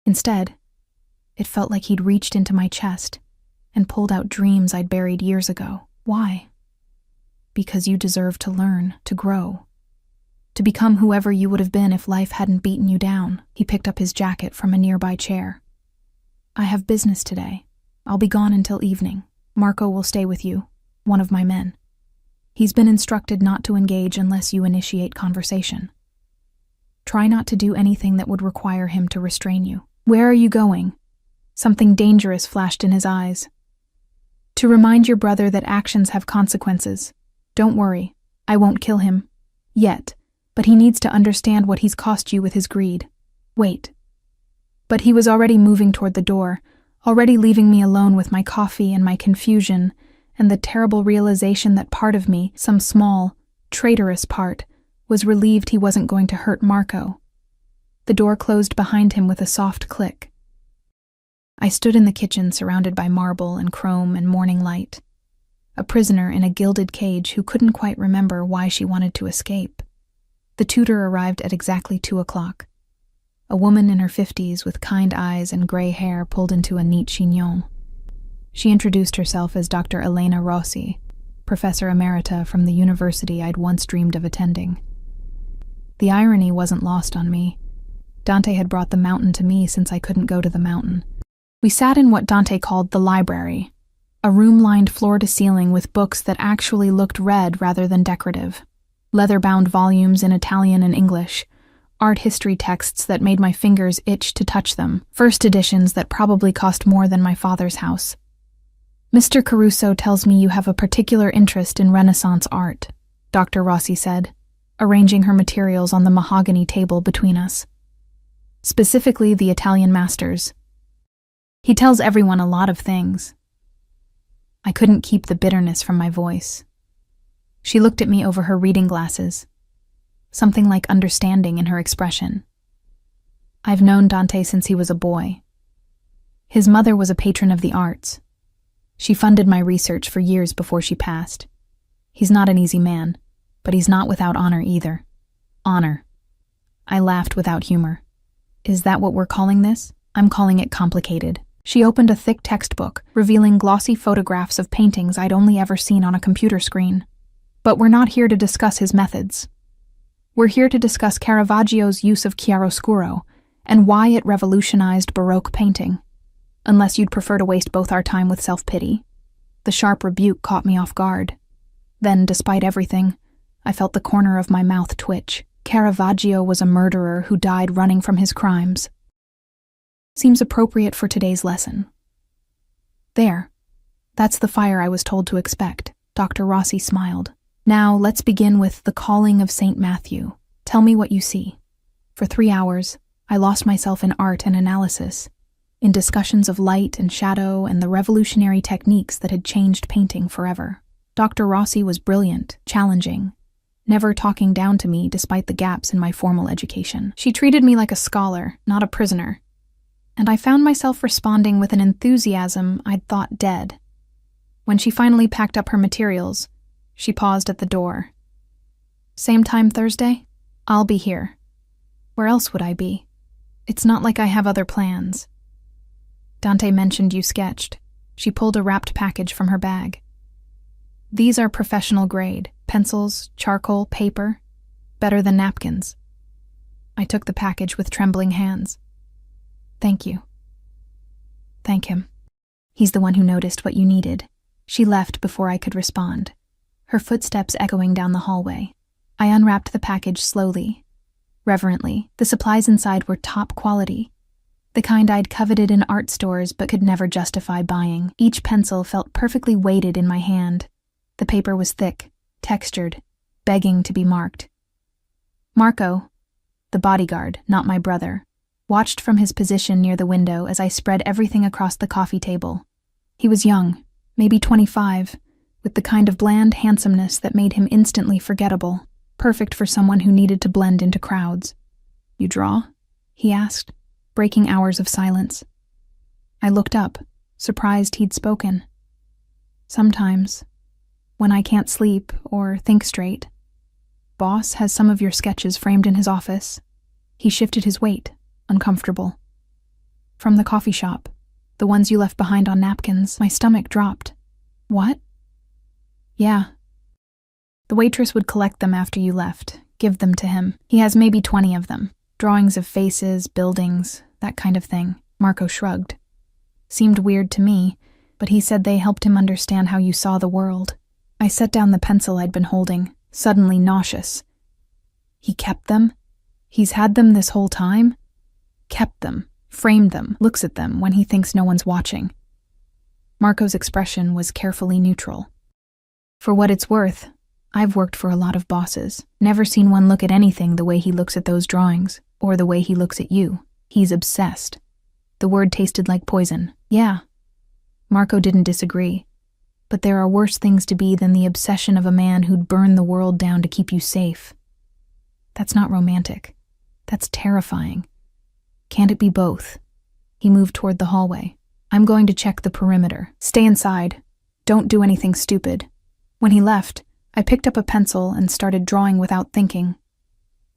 Instead, it felt like he'd reached into my chest and pulled out dreams I'd buried years ago. "Why?" "Because you deserve to learn, to grow. To become whoever you would have been if life hadn't beaten you down." He picked up his jacket from a nearby chair. "I have business today. I'll be gone until evening. Marco will stay with you, one of my men. He's been instructed not to engage unless you initiate conversation." Try not to do anything that would require him to restrain you. Where are you going? Something dangerous flashed in his eyes. To remind your brother that actions have consequences. Don't worry, I won't kill him. Yet, but he needs to understand what he's cost you with his greed. Wait. But he was already moving toward the door, already leaving me alone with my coffee and my confusion, and the terrible realization that part of me, some small, traitorous part, was relieved he wasn't going to hurt Marco. The door closed behind him with a soft click. I stood in the kitchen surrounded by marble and chrome and morning light, a prisoner in a gilded cage who couldn't quite remember why she wanted to escape. The tutor arrived at exactly 2 o'clock. A woman in her 50s with kind eyes and gray hair pulled into a neat chignon. She introduced herself as Dr. Elena Rossi, professor emerita from the university I'd once dreamed of attending. The irony wasn't lost on me. Dante had brought the mountain to me since I couldn't go to the mountain. We sat in what Dante called the library, a room lined floor to ceiling with books that actually looked read rather than decorative. Leather-bound volumes in Italian and English, art history texts that made my fingers itch to touch them, first editions that probably cost more than my father's house. Mr. Caruso tells me you have a particular interest in Renaissance art, Dr. Rossi said, arranging her materials on the mahogany table between us. Specifically the Italian masters. He tells everyone a lot of things. I couldn't keep the bitterness from my voice. She looked at me over her reading glasses, something like understanding in her expression. I've known Dante since he was a boy. His mother was a patron of the arts. She funded my research for years before she passed. He's not an easy man, but he's not without honor either. Honor. I laughed without humor. Is that what we're calling this? I'm calling it complicated. She opened a thick textbook, revealing glossy photographs of paintings I'd only ever seen on a computer screen. But we're not here to discuss his methods. We're here to discuss Caravaggio's use of chiaroscuro and why it revolutionized Baroque painting. Unless you'd prefer to waste both our time with self-pity. The sharp rebuke caught me off guard. Then, despite everything, I felt the corner of my mouth twitch. Caravaggio was a murderer who died running from his crimes. Seems appropriate for today's lesson. There. That's the fire I was told to expect. Dr. Rossi smiled. Now, let's begin with the calling of St. Matthew. Tell me what you see. For 3 hours, I lost myself in art and analysis, in discussions of light and shadow and the revolutionary techniques that had changed painting forever. Dr. Rossi was brilliant, challenging, never talking down to me despite the gaps in my formal education. She treated me like a scholar, not a prisoner, and I found myself responding with an enthusiasm I'd thought dead. When she finally packed up her materials, she paused at the door. Same time Thursday? I'll be here. Where else would I be? It's not like I have other plans. Dante mentioned you sketched. She pulled a wrapped package from her bag. These are professional grade. Pencils, charcoal, paper. Better than napkins. I took the package with trembling hands. Thank you. Thank him. He's the one who noticed what you needed. She left before I could respond, her footsteps echoing down the hallway. I unwrapped the package slowly, reverently. The supplies inside were top quality, the kind I'd coveted in art stores but could never justify buying. Each pencil felt perfectly weighted in my hand. The paper was thick, textured, begging to be marked. Marco, the bodyguard, not my brother, watched from his position near the window as I spread everything across the coffee table. He was young, maybe 25, with the kind of bland handsomeness that made him instantly forgettable, perfect for someone who needed to blend into crowds. You draw? He asked, breaking hours of silence. I looked up, surprised he'd spoken. Sometimes, when I can't sleep or think straight. Boss has some of your sketches framed in his office. He shifted his weight, uncomfortable. From the coffee shop, the ones you left behind on napkins. My stomach dropped. What? Yeah. The waitress would collect them after you left, give them to him. He has maybe 20 of them. Drawings of faces, buildings, that kind of thing. Marco shrugged. Seemed weird to me, but he said they helped him understand how you saw the world. I set down the pencil I'd been holding, suddenly nauseous. He kept them? He's had them this whole time? Kept them, framed them, looks at them when he thinks no one's watching. Marco's expression was carefully neutral. For what it's worth, I've worked for a lot of bosses. Never seen one look at anything the way he looks at those drawings, or the way he looks at you. He's obsessed. The word tasted like poison. Yeah. Marco didn't disagree. But there are worse things to be than the obsession of a man who'd burn the world down to keep you safe. That's not romantic. That's terrifying. Can't it be both? He moved toward the hallway. I'm going to check the perimeter. Stay inside. Don't do anything stupid. When he left, I picked up a pencil and started drawing without thinking.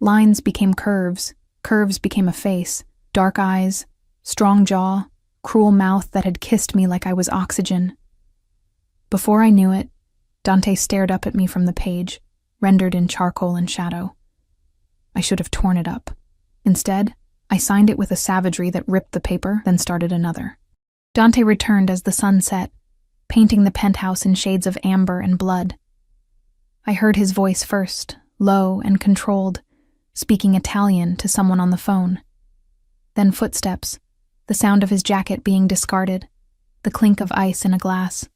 Lines became curves. Curves became a face. Dark eyes, strong jaw, cruel mouth that had kissed me like I was oxygen. Before I knew it, Dante stared up at me from the page, rendered in charcoal and shadow. I should have torn it up. Instead, I signed it with a savagery that ripped the paper, then started another. Dante returned as the sun set, painting the penthouse in shades of amber and blood. I heard his voice first, low and controlled, speaking Italian to someone on the phone. Then footsteps, the sound of his jacket being discarded, the clink of ice in a glass.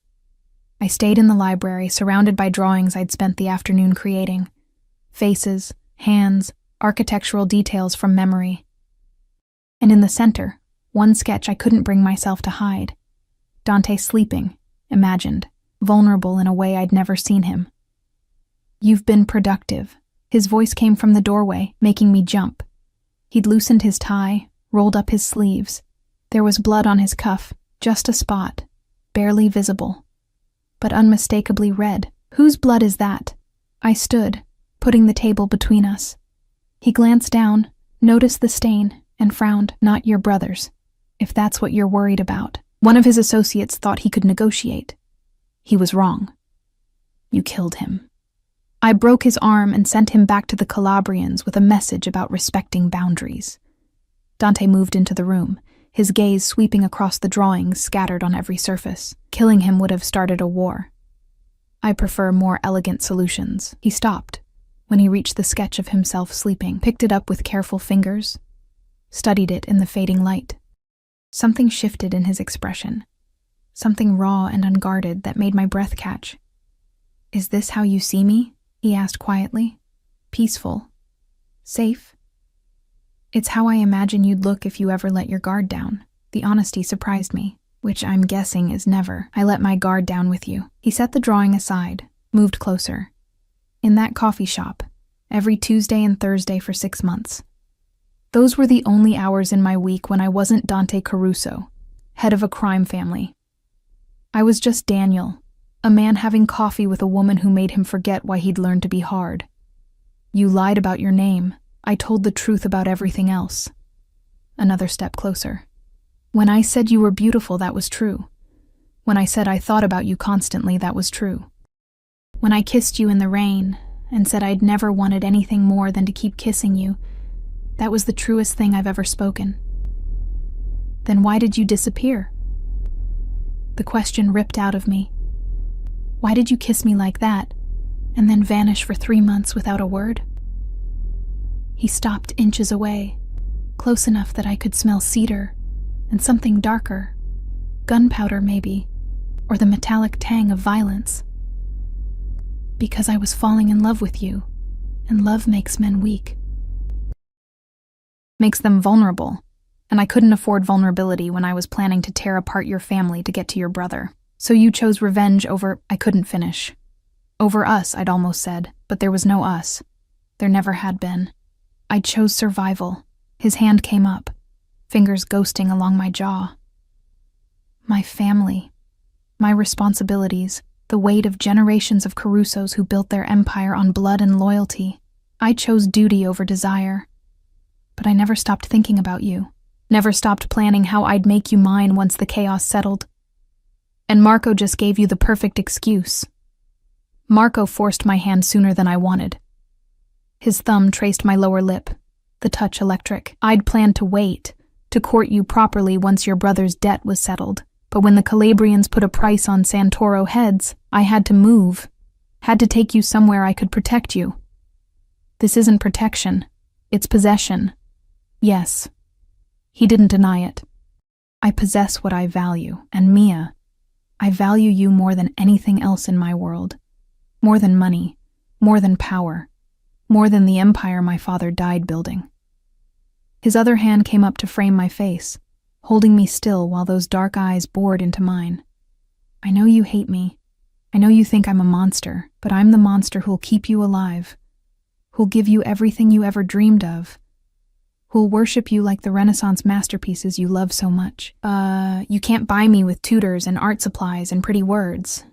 I stayed in the library, surrounded by drawings I'd spent the afternoon creating. Faces, hands, architectural details from memory. And in the center, one sketch I couldn't bring myself to hide. Dante sleeping, imagined, vulnerable in a way I'd never seen him. You've been productive. His voice came from the doorway, making me jump. He'd loosened his tie, rolled up his sleeves. There was blood on his cuff, just a spot, barely visible, but unmistakably red. Whose blood is that? I stood, putting the table between us. He glanced down, noticed the stain, and frowned. Not your brother's, if that's what you're worried about. One of his associates thought he could negotiate. He was wrong. You killed him. I broke his arm and sent him back to the Calabrians with a message about respecting boundaries. Dante moved into the room, his gaze sweeping across the drawings scattered on every surface. Killing him would have started a war. I prefer more elegant solutions. He stopped when he reached the sketch of himself sleeping, picked it up with careful fingers, studied it in the fading light. Something shifted in his expression, something raw and unguarded that made my breath catch. Is this how you see me? He asked quietly. Peaceful? Safe? It's how I imagine you'd look if you ever let your guard down. The honesty surprised me, which I'm guessing is never. I let my guard down with you. He set the drawing aside, moved closer. In that coffee shop, every Tuesday and Thursday for 6 months. Those were the only hours in my week when I wasn't Dante Caruso, head of a crime family. I was just Daniel, a man having coffee with a woman who made him forget why he'd learned to be hard. You lied about your name. I told the truth about everything else. Another step closer. When I said you were beautiful, that was true. When I said I thought about you constantly, that was true. When I kissed you in the rain and said I'd never wanted anything more than to keep kissing you, that was the truest thing I've ever spoken. Then why did you disappear? The question ripped out of me. Why did you kiss me like that, and then vanish for 3 months without a word? He stopped inches away, close enough that I could smell cedar and something darker, gunpowder maybe, or the metallic tang of violence. Because I was falling in love with you, and love makes men weak. Makes them vulnerable, and I couldn't afford vulnerability when I was planning to tear apart your family to get to your brother. So you chose revenge over— I couldn't finish. Over us, I'd almost said, but there was no us. There never had been. I chose survival. His hand came up, fingers ghosting along my jaw. My family. My responsibilities. The weight of generations of Carusos who built their empire on blood and loyalty. I chose duty over desire. But I never stopped thinking about you. Never stopped planning how I'd make you mine once the chaos settled. And Marco just gave you the perfect excuse. Marco forced my hand sooner than I wanted. His thumb traced my lower lip, the touch electric. I'd planned to wait, to court you properly once your brother's debt was settled. But when the Calabrians put a price on Santoro heads, I had to move. Had to take you somewhere I could protect you. This isn't protection. It's possession. Yes. He didn't deny it. I possess what I value, and Mia, I value you more than anything else in my world. More than money, more than power, more than the empire my father died building. His other hand came up to frame my face, holding me still while those dark eyes bored into mine. I know you hate me. I know you think I'm a monster, but I'm the monster who'll keep you alive, who'll give you everything you ever dreamed of, who'll worship you like the Renaissance masterpieces you love so much. You can't buy me with tutors and art supplies and pretty words.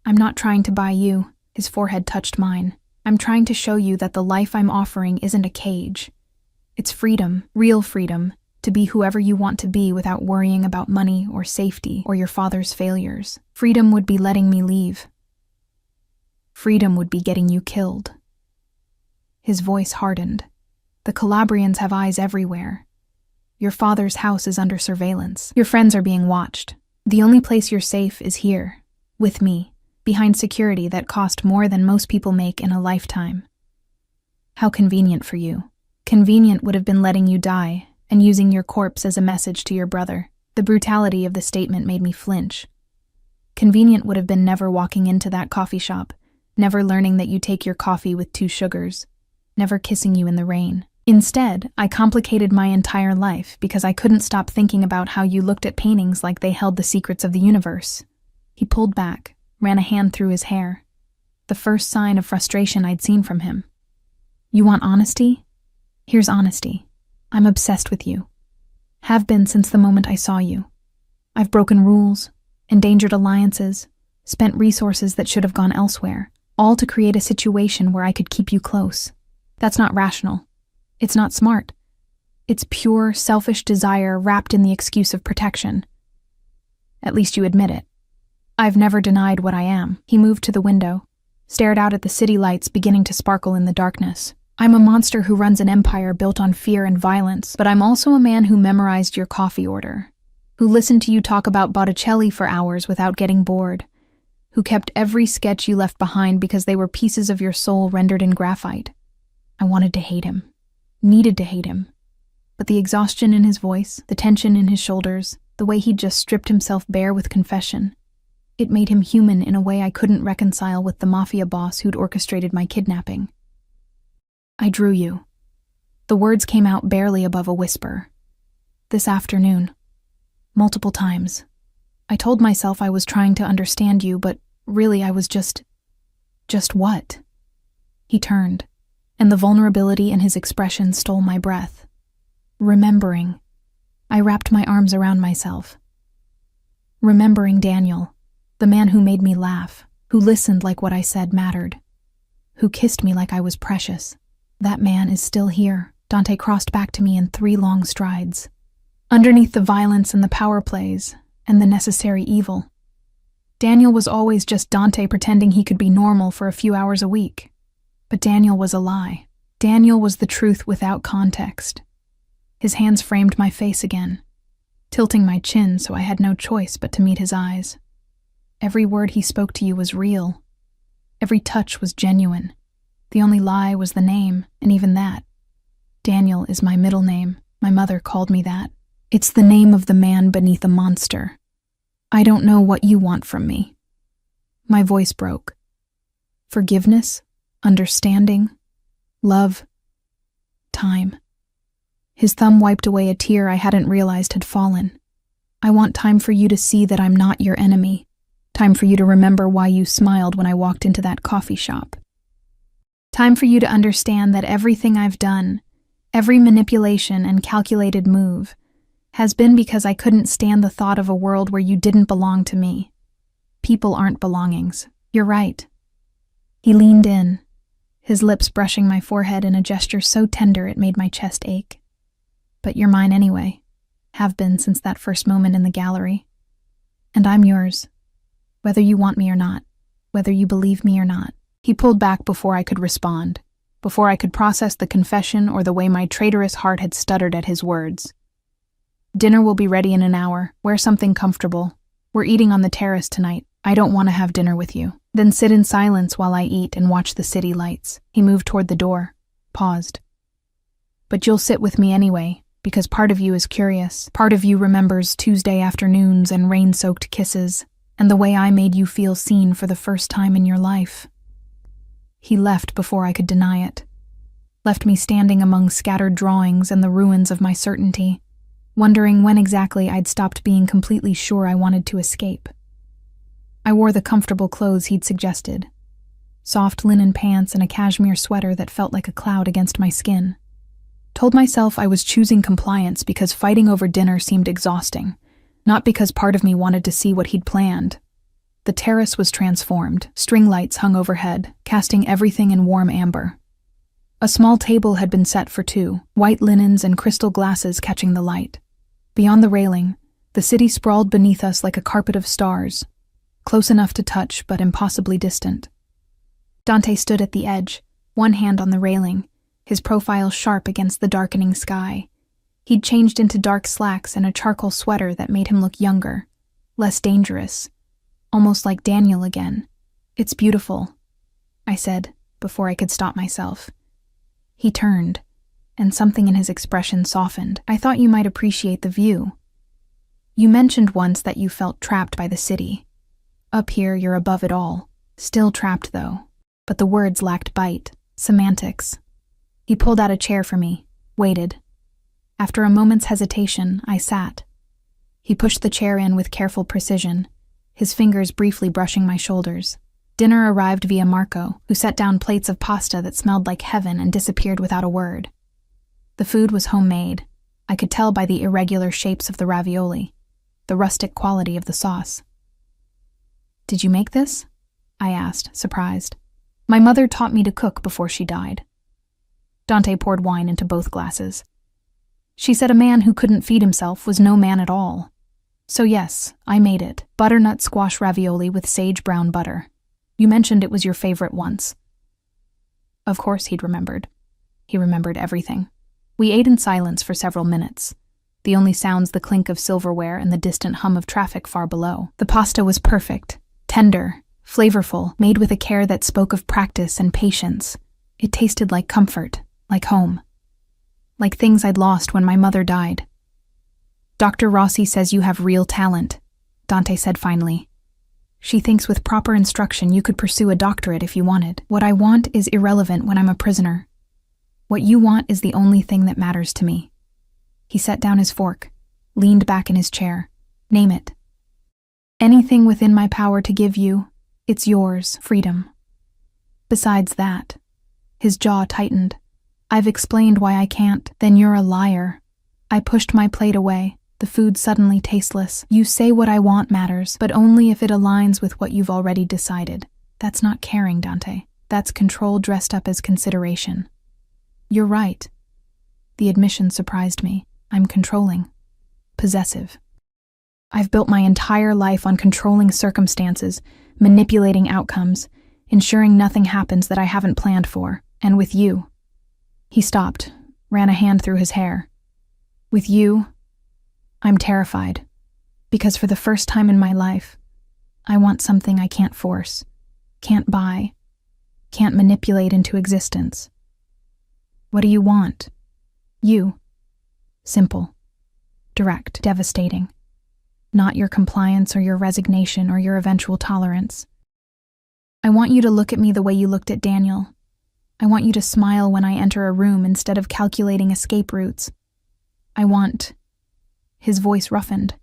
I'm not trying to buy you. His forehead touched mine. I'm trying to show you that the life I'm offering isn't a cage. It's freedom, real freedom, to be whoever you want to be without worrying about money or safety or your father's failures. Freedom would be letting me leave. Freedom would be getting you killed. His voice hardened. The Calabrians have eyes everywhere. Your father's house is under surveillance. Your friends are being watched. The only place you're safe is here, with me, behind security that cost more than most people make in a lifetime. How convenient for you. Convenient would have been letting you die and using your corpse as a message to your brother. The brutality of the statement made me flinch. Convenient would have been never walking into that coffee shop, never learning that you take your coffee with 2 sugars, never kissing you in the rain. Instead, I complicated my entire life because I couldn't stop thinking about how you looked at paintings like they held the secrets of the universe. He pulled back, ran a hand through his hair. The first sign of frustration I'd seen from him. You want honesty? Here's honesty. I'm obsessed with you. Have been since the moment I saw you. I've broken rules, endangered alliances, spent resources that should have gone elsewhere, all to create a situation where I could keep you close. That's not rational. It's not smart. It's pure, selfish desire wrapped in the excuse of protection. At least you admit it. I've never denied what I am. He moved to the window, stared out at the city lights beginning to sparkle in the darkness. I'm a monster who runs an empire built on fear and violence, but I'm also a man who memorized your coffee order, who listened to you talk about Botticelli for hours without getting bored, who kept every sketch you left behind because they were pieces of your soul rendered in graphite. I wanted to hate him, needed to hate him, but the exhaustion in his voice, the tension in his shoulders, the way he'd just stripped himself bare with confession, it made him human in a way I couldn't reconcile with the Mafia boss who'd orchestrated my kidnapping. I drew you. The words came out barely above a whisper. This afternoon. Multiple times. I told myself I was trying to understand you, but really I was just what? He turned, and the vulnerability in his expression stole my breath. Remembering. I wrapped my arms around myself. Remembering Daniel, the man who made me laugh, who listened like what I said mattered, who kissed me like I was precious. That man is still here. Dante crossed back to me in 3 long strides. Underneath the violence and the power plays, and the necessary evil. Daniel was always just Dante pretending he could be normal for a few hours a week. But Daniel was a lie. Daniel was the truth without context. His hands framed my face again, tilting my chin so I had no choice but to meet his eyes. Every word he spoke to you was real. Every touch was genuine. The only lie was the name, and even that. Daniel is my middle name. My mother called me that. It's the name of the man beneath a monster. I don't know what you want from me. My voice broke. Forgiveness, understanding, love, time. His thumb wiped away a tear I hadn't realized had fallen. I want time for you to see that I'm not your enemy. Time for you to remember why you smiled when I walked into that coffee shop. Time for you to understand that everything I've done, every manipulation and calculated move, has been because I couldn't stand the thought of a world where you didn't belong to me. People aren't belongings. You're right. He leaned in, his lips brushing my forehead in a gesture so tender it made my chest ache. But you're mine anyway. Have been since that first moment in the gallery. And I'm yours. Whether you want me or not, whether you believe me or not. He pulled back before I could respond, before I could process the confession or the way my traitorous heart had stuttered at his words. Dinner will be ready in an hour. Wear something comfortable. We're eating on the terrace tonight. I don't want to have dinner with you. Then sit in silence while I eat and watch the city lights. He moved toward the door, paused. But you'll sit with me anyway, because part of you is curious. Part of you remembers Tuesday afternoons and rain-soaked kisses, and the way I made you feel seen for the first time in your life. He left before I could deny it. Left me standing among scattered drawings and the ruins of my certainty, wondering when exactly I'd stopped being completely sure I wanted to escape. I wore the comfortable clothes he'd suggested. Soft linen pants and a cashmere sweater that felt like a cloud against my skin. Told myself I was choosing compliance because fighting over dinner seemed exhausting, not because part of me wanted to see what he'd planned. The terrace was transformed. String lights hung overhead, casting everything in warm amber. A small table had been set for two, white linens and crystal glasses catching the light. Beyond the railing, the city sprawled beneath us like a carpet of stars, close enough to touch but impossibly distant. Dante stood at the edge, one hand on the railing, his profile sharp against the darkening sky. He'd changed into dark slacks and a charcoal sweater that made him look younger, less dangerous, almost like Daniel again. "It's beautiful," I said, before I could stop myself. He turned, and something in his expression softened. "I thought you might appreciate the view. You mentioned once that you felt trapped by the city. Up here, you're above it all. Still trapped, though." But the words lacked bite, semantics. He pulled out a chair for me, waited. After a moment's hesitation, I sat. He pushed the chair in with careful precision, his fingers briefly brushing my shoulders. Dinner arrived via Marco, who set down plates of pasta that smelled like heaven and disappeared without a word. The food was homemade. I could tell by the irregular shapes of the ravioli, the rustic quality of the sauce. "Did you make this?" I asked, surprised. "My mother taught me to cook before she died." Dante poured wine into both glasses. "She said a man who couldn't feed himself was no man at all. So yes, I made it. Butternut squash ravioli with sage brown butter. You mentioned it was your favorite once." Of course he'd remembered. He remembered everything. We ate in silence for several minutes, the only sounds the clink of silverware and the distant hum of traffic far below. The pasta was perfect, tender, flavorful, made with a care that spoke of practice and patience. It tasted like comfort, like home. Like things I'd lost when my mother died. "Dr. Rossi says you have real talent," Dante said finally. "She thinks with proper instruction you could pursue a doctorate if you wanted. What I want is irrelevant when I'm a prisoner. What you want is the only thing that matters to me." He set down his fork, leaned back in his chair. "Name it. Anything within my power to give you, it's yours, freedom. Besides that," his jaw tightened, "I've explained why I can't." "Then you're a liar." I pushed my plate away, the food suddenly tasteless. "You say what I want matters, but only if it aligns with what you've already decided. That's not caring, Dante. That's control dressed up as consideration." "You're right." The admission surprised me. I'm controlling. Possessive. I've built my entire life on controlling circumstances, manipulating outcomes, ensuring nothing happens that I haven't planned for. And with you. He stopped, ran a hand through his hair. "With you, I'm terrified. Because for the first time in my life, I want something I can't force, can't buy, can't manipulate into existence." "What do you want?" "You. Simple. Direct. Devastating. Not your compliance or your resignation or your eventual tolerance. I want you to look at me the way you looked at Daniel. I want you to smile when I enter a room instead of calculating escape routes. I want..." His voice roughened.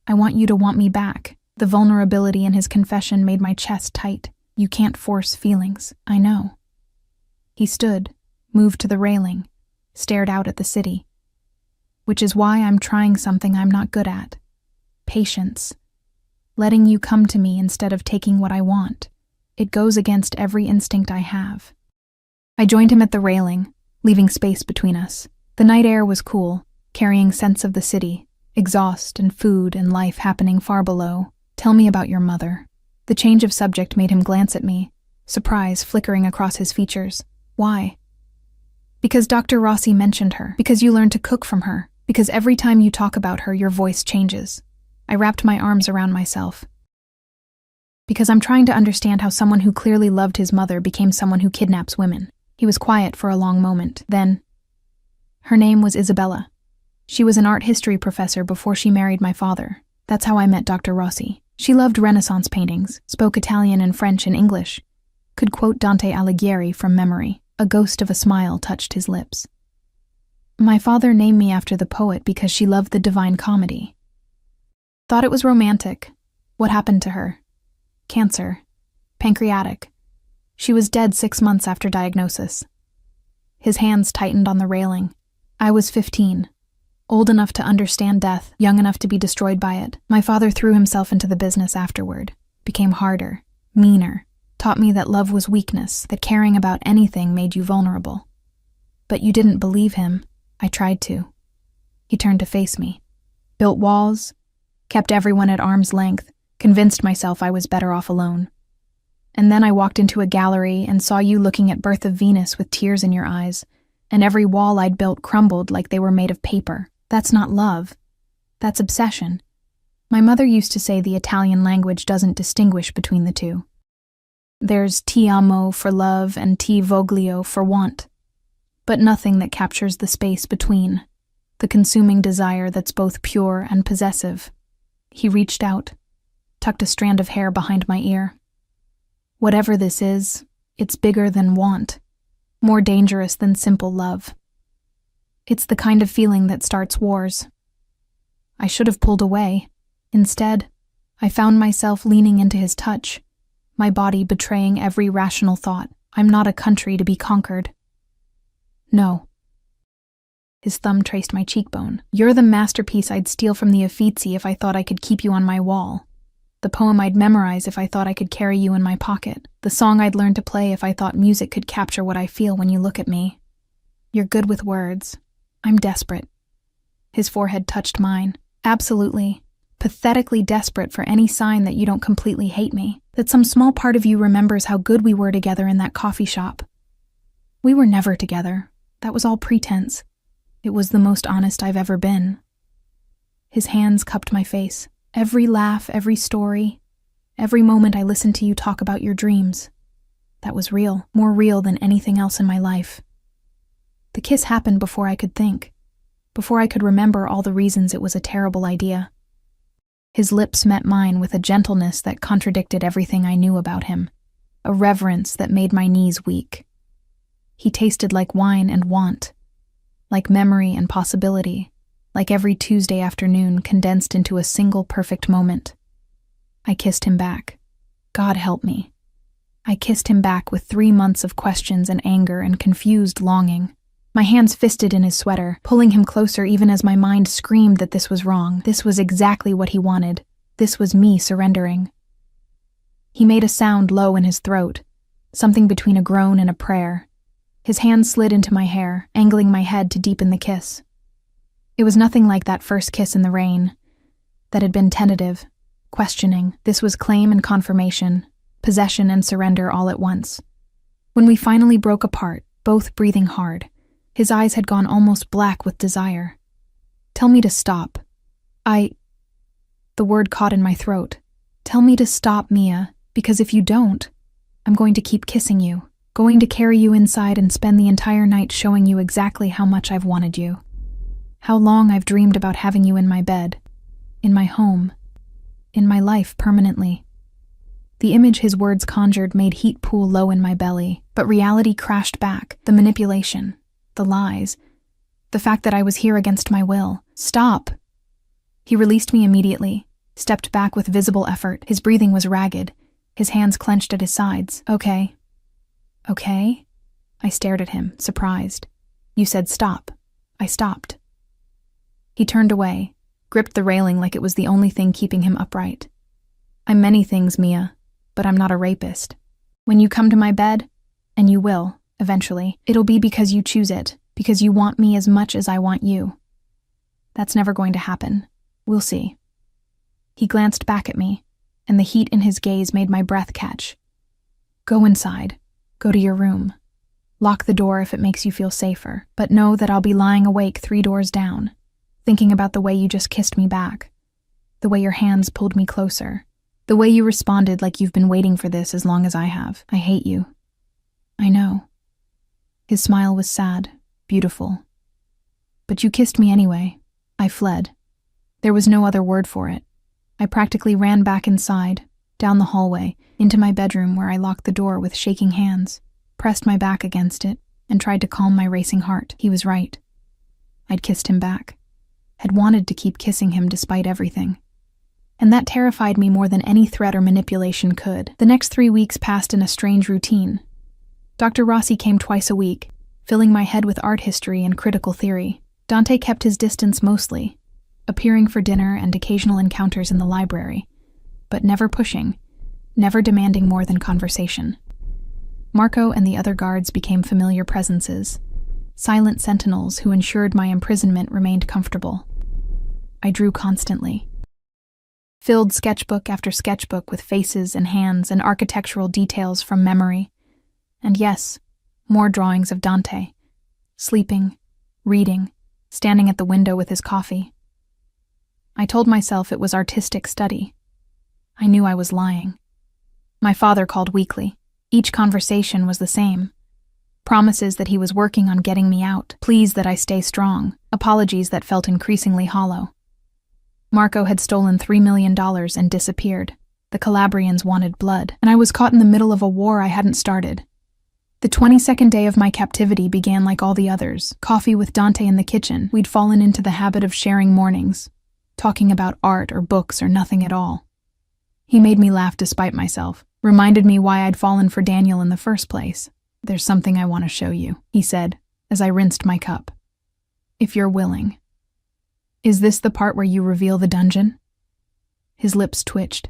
"I want you to want me back." The vulnerability in his confession made my chest tight. "You can't force feelings, I know." He stood, moved to the railing, stared out at the city. "Which is why I'm trying something I'm not good at. Patience. Letting you come to me instead of taking what I want. It goes against every instinct I have." I joined him at the railing, leaving space between us. The night air was cool, carrying scents of the city, exhaust and food and life happening far below. "Tell me about your mother." The change of subject made him glance at me, surprise flickering across his features. "Why?" "Because Dr. Rossi mentioned her. Because you learned to cook from her. Because every time you talk about her, your voice changes." I wrapped my arms around myself. "Because I'm trying to understand how someone who clearly loved his mother became someone who kidnaps women." He was quiet for a long moment. Then, Her name was Isabella. She was an art history professor before she married my father. That's how I met Dr. Rossi. She loved Renaissance paintings, spoke Italian and French and English, could quote Dante Alighieri from memory. A ghost of a smile touched his lips. My father named me after the poet because she loved the Divine Comedy. Thought it was romantic. What happened to her? Cancer. Pancreatic. She was dead 6 months after diagnosis. His hands tightened on the railing. I was 15. Old enough to understand death, young enough to be destroyed by it. My father threw himself into the business afterward, became harder, meaner, taught me that love was weakness, that caring about anything made you vulnerable. But you didn't believe him. I tried to. He turned to face me. Built walls, kept everyone at arm's length, convinced myself I was better off alone. And then I walked into a gallery and saw you looking at Birth of Venus with tears in your eyes, and every wall I'd built crumbled like they were made of paper. That's not love. That's obsession. My mother used to say the Italian language doesn't distinguish between the two. There's ti amo for love and ti voglio for want, but nothing that captures the space between, the consuming desire that's both pure and possessive. He reached out, tucked a strand of hair behind my ear. Whatever this is, it's bigger than want, more dangerous than simple love. It's the kind of feeling that starts wars. I should have pulled away. Instead, I found myself leaning into his touch, my body betraying every rational thought. I'm not a country to be conquered. No. His thumb traced my cheekbone. You're the masterpiece I'd steal from the Uffizi if I thought I could keep you on my wall. The poem I'd memorize if I thought I could carry you in my pocket. The song I'd learn to play if I thought music could capture what I feel when you look at me. You're good with words. I'm desperate. His forehead touched mine. Absolutely. Pathetically desperate for any sign that you don't completely hate me, that some small part of you remembers how good we were together in that coffee shop. We were never together. That was all pretense. It was the most honest I've ever been. His hands cupped my face. Every laugh, every story, every moment I listened to you talk about your dreams. That was real, more real than anything else in my life. The kiss happened before I could think, before I could remember all the reasons it was a terrible idea. His lips met mine with a gentleness that contradicted everything I knew about him, a reverence that made my knees weak. He tasted like wine and want, like memory and possibility, like every Tuesday afternoon condensed into a single perfect moment. I kissed him back. God help me. I kissed him back with 3 months of questions and anger and confused longing. My hands fisted in his sweater, pulling him closer even as my mind screamed that this was wrong. This was exactly what he wanted. This was me surrendering. He made a sound low in his throat, something between a groan and a prayer. His hand slid into my hair, angling my head to deepen the kiss. It was nothing like that first kiss in the rain, that had been tentative, questioning. This was claim and confirmation, possession and surrender all at once. When we finally broke apart, both breathing hard, his eyes had gone almost black with desire. Tell me to stop. The word caught in my throat. Tell me to stop, Mia, because if you don't, I'm going to keep kissing you, going to carry you inside and spend the entire night showing you exactly how much I've wanted you. How long I've dreamed about having you in my bed, in my home, in my life permanently. The image his words conjured made heat pool low in my belly, but reality crashed back, the manipulation, the lies, the fact that I was here against my will. Stop! He released me immediately, stepped back with visible effort. His breathing was ragged, his hands clenched at his sides. Okay. Okay? I stared at him, surprised. You said stop. I stopped. He turned away, gripped the railing like it was the only thing keeping him upright. I'm many things, Mia, but I'm not a rapist. When you come to my bed, and you will, eventually, it'll be because you choose it, because you want me as much as I want you. That's never going to happen. We'll see. He glanced back at me, and the heat in his gaze made my breath catch. Go inside. Go to your room. Lock the door if it makes you feel safer, but know that I'll be lying awake 3 doors down, thinking about the way you just kissed me back, the way your hands pulled me closer, the way you responded like you've been waiting for this as long as I have. I hate you. I know. His smile was sad, beautiful. But you kissed me anyway. I fled. There was no other word for it. I practically ran back inside, down the hallway, into my bedroom where I locked the door with shaking hands, pressed my back against it, and tried to calm my racing heart. He was right. I'd kissed him back. Had wanted to keep kissing him despite everything. And that terrified me more than any threat or manipulation could. The next 3 weeks passed in a strange routine. Dr. Rossi came twice a week, filling my head with art history and critical theory. Dante kept his distance mostly, appearing for dinner and occasional encounters in the library, but never pushing, never demanding more than conversation. Marco and the other guards became familiar presences, silent sentinels who ensured my imprisonment remained comfortable. I drew constantly. Filled sketchbook after sketchbook with faces and hands and architectural details from memory. And yes, more drawings of Dante. Sleeping, reading, standing at the window with his coffee. I told myself it was artistic study. I knew I was lying. My father called weekly. Each conversation was the same. Promises that he was working on getting me out, pleas that I stay strong, apologies that felt increasingly hollow. Marco had stolen $3 million and disappeared. The Calabrians wanted blood, and I was caught in the middle of a war I hadn't started. The 22nd day of my captivity began like all the others. Coffee with Dante in the kitchen. We'd fallen into the habit of sharing mornings, talking about art or books or nothing at all. He made me laugh despite myself, reminded me why I'd fallen for Daniel in the first place. "There's something I want to show you," he said, as I rinsed my cup. "If you're willing." "Is this the part where you reveal the dungeon?" His lips twitched.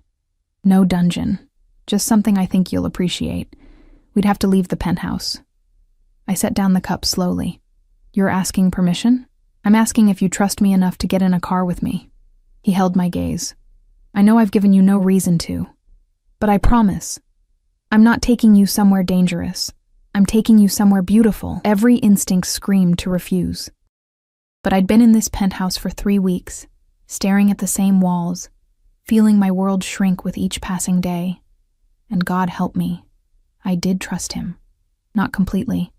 "No dungeon. Just something I think you'll appreciate. We'd have to leave the penthouse." I set down the cup slowly. "You're asking permission?" "I'm asking if you trust me enough to get in a car with me." He held my gaze. "I know I've given you no reason to, but I promise. I'm not taking you somewhere dangerous. I'm taking you somewhere beautiful." Every instinct screamed to refuse. But I'd been in this penthouse for 3 weeks, staring at the same walls, feeling my world shrink with each passing day. And God help me, I did trust him. Not completely,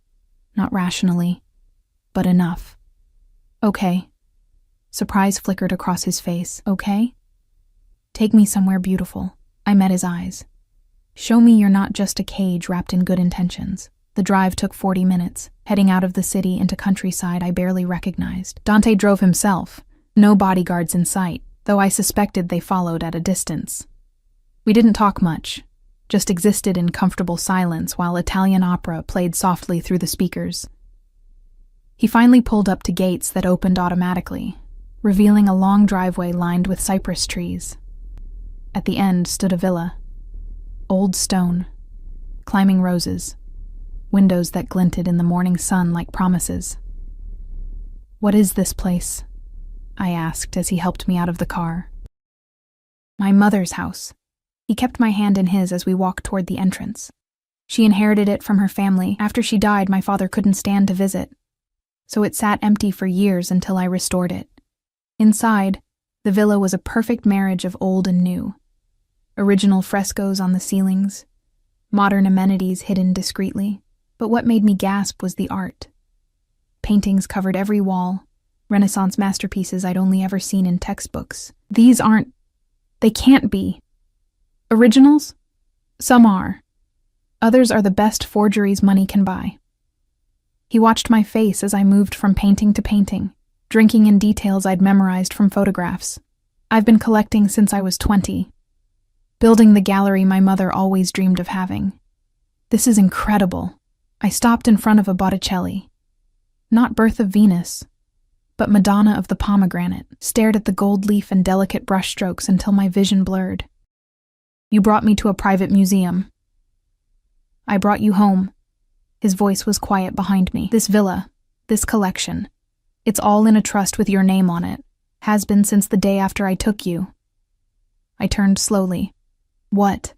not rationally, but enough. "Okay." Surprise flickered across his face. "Okay? Take me somewhere beautiful." I met his eyes. "Show me you're not just a cage wrapped in good intentions." The drive took 40 minutes, heading out of the city into countryside I barely recognized. Dante drove himself, no bodyguards in sight, though I suspected they followed at a distance. We didn't talk much, just existed in comfortable silence while Italian opera played softly through the speakers. He finally pulled up to gates that opened automatically, revealing a long driveway lined with cypress trees. At the end stood a villa. Old stone, climbing roses, windows that glinted in the morning sun like promises. "What is this place?" I asked as he helped me out of the car. "My mother's house." He kept my hand in his as we walked toward the entrance. She inherited it from her family. After she died, my father couldn't stand to visit, so it sat empty for years until I restored it. Inside, the villa was a perfect marriage of old and new. Original frescoes on the ceilings, modern amenities hidden discreetly. But what made me gasp was the art. Paintings covered every wall, Renaissance masterpieces I'd only ever seen in textbooks. They can't be. Originals? Some are. Others are the best forgeries money can buy. He watched my face as I moved from painting to painting, drinking in details I'd memorized from photographs. I've been collecting since I was 20, building the gallery my mother always dreamed of having. This is incredible. I stopped in front of a Botticelli. Not Birth of Venus, but Madonna of the Pomegranate, stared at the gold leaf and delicate brushstrokes until my vision blurred. "You brought me to a private museum." "I brought you home." His voice was quiet behind me. "This villa, this collection, it's all in a trust with your name on it. Has been since the day after I took you." I turned slowly. "What?"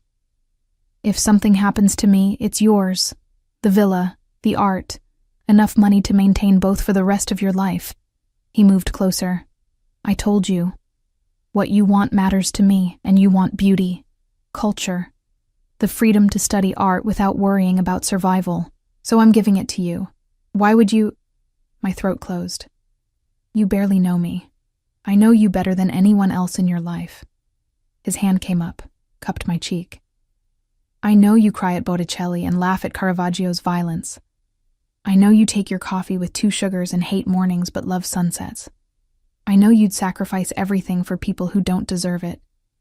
"If something happens to me, it's yours. The villa, the art, enough money to maintain both for the rest of your life." He moved closer. "I told you. What you want matters to me, and you want beauty, culture, the freedom to study art without worrying about survival. So I'm giving it to you. Why would you—" My throat closed. You barely know me. I know you better than anyone else in your life. His hand came up, cupped my cheek. I know you cry at Botticelli and laugh at Caravaggio's violence. I know you take your coffee with 2 sugars and hate mornings but love sunsets. I know you'd sacrifice everything for people who don't deserve it,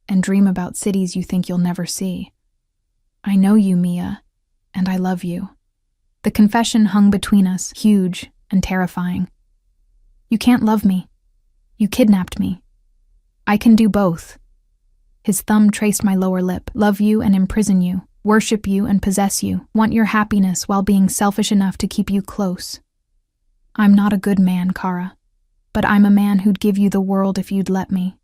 and dream about cities you think you'll never see. I know you, Mia, and I love you. The confession hung between us, huge and terrifying. You can't love me. You kidnapped me. I can do both. His thumb traced my lower lip. Love you and imprison you. Worship you and possess you. Want your happiness while being selfish enough to keep you close. I'm not a good man, Kara, but I'm a man who'd give you the world if you'd let me.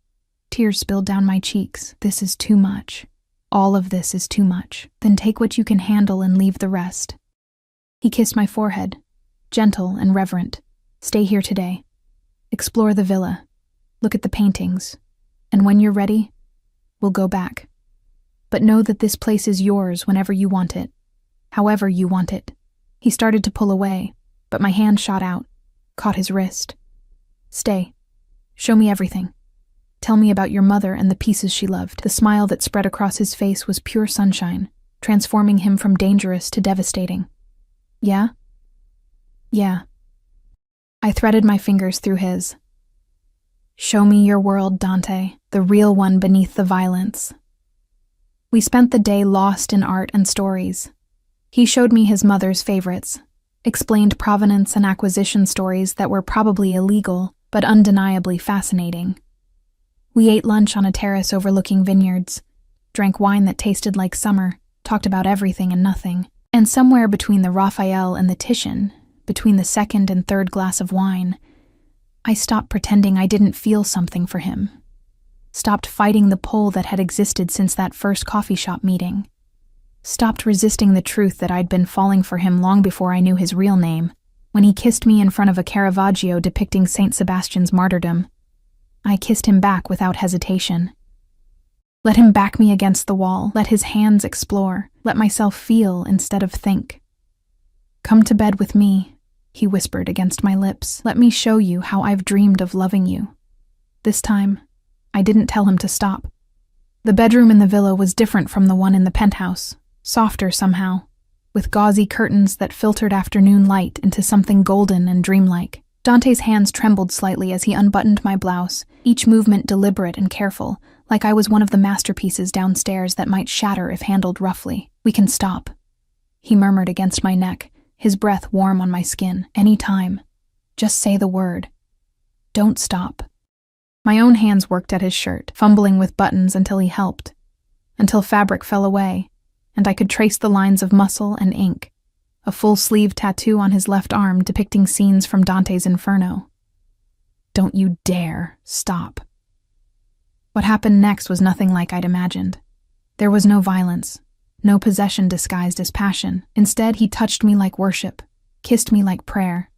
Tears spilled down my cheeks. This is too much. All of this is too much. Then take what you can handle and leave the rest. He kissed my forehead, gentle and reverent. Stay here today. Explore the villa. Look at the paintings. And when you're ready, we'll go back. But know that this place is yours whenever you want it, however you want it. He started to pull away, but my hand shot out, caught his wrist. Stay. Show me everything. Tell me about your mother and the pieces she loved. The smile that spread across his face was pure sunshine, transforming him from dangerous to devastating. Yeah? Yeah. I threaded my fingers through his. Show me your world, Dante, the real one beneath the violence. We spent the day lost in art and stories. He showed me his mother's favorites, explained provenance and acquisition stories that were probably illegal, but undeniably fascinating. We ate lunch on a terrace overlooking vineyards, drank wine that tasted like summer, talked about everything and nothing, and somewhere between the Raphael and the Titian, between the second and third glass of wine, I stopped pretending I didn't feel something for him. Stopped fighting the pull that had existed since that first coffee shop meeting. Stopped resisting the truth that I'd been falling for him long before I knew his real name, when he kissed me in front of a Caravaggio depicting Saint Sebastian's martyrdom. I kissed him back without hesitation. Let him back me against the wall, let his hands explore, let myself feel instead of think. Come to bed with me, he whispered against my lips. Let me show you how I've dreamed of loving you. This time, I didn't tell him to stop. The bedroom in the villa was different from the one in the penthouse, softer somehow, with gauzy curtains that filtered afternoon light into something golden and dreamlike. Dante's hands trembled slightly as he unbuttoned my blouse, each movement deliberate and careful, like I was one of the masterpieces downstairs that might shatter if handled roughly. We can stop, he murmured against my neck, his breath warm on my skin. Any time. Just say the word. Don't stop. My own hands worked at his shirt, fumbling with buttons until he helped, until fabric fell away, and I could trace the lines of muscle and ink, a full-sleeve tattoo on his left arm depicting scenes from Dante's Inferno. Don't you dare stop. What happened next was nothing like I'd imagined. There was no violence, no possession disguised as passion. Instead, he touched me like worship, kissed me like prayer,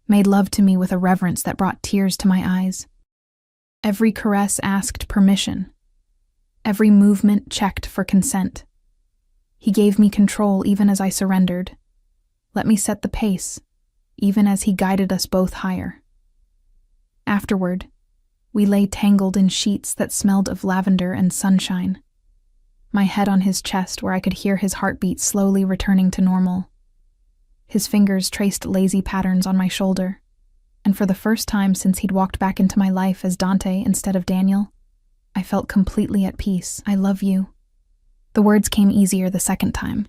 made love to me with a reverence that brought tears to my eyes. Every caress asked permission. Every movement checked for consent. He gave me control even as I surrendered. Let me set the pace, even as he guided us both higher. Afterward, we lay tangled in sheets that smelled of lavender and sunshine. My head on his chest where I could hear his heartbeat slowly returning to normal. His fingers traced lazy patterns on my shoulder. And for the first time since he'd walked back into my life as Dante instead of Daniel, I felt completely at peace. I love you. The words came easier the second time.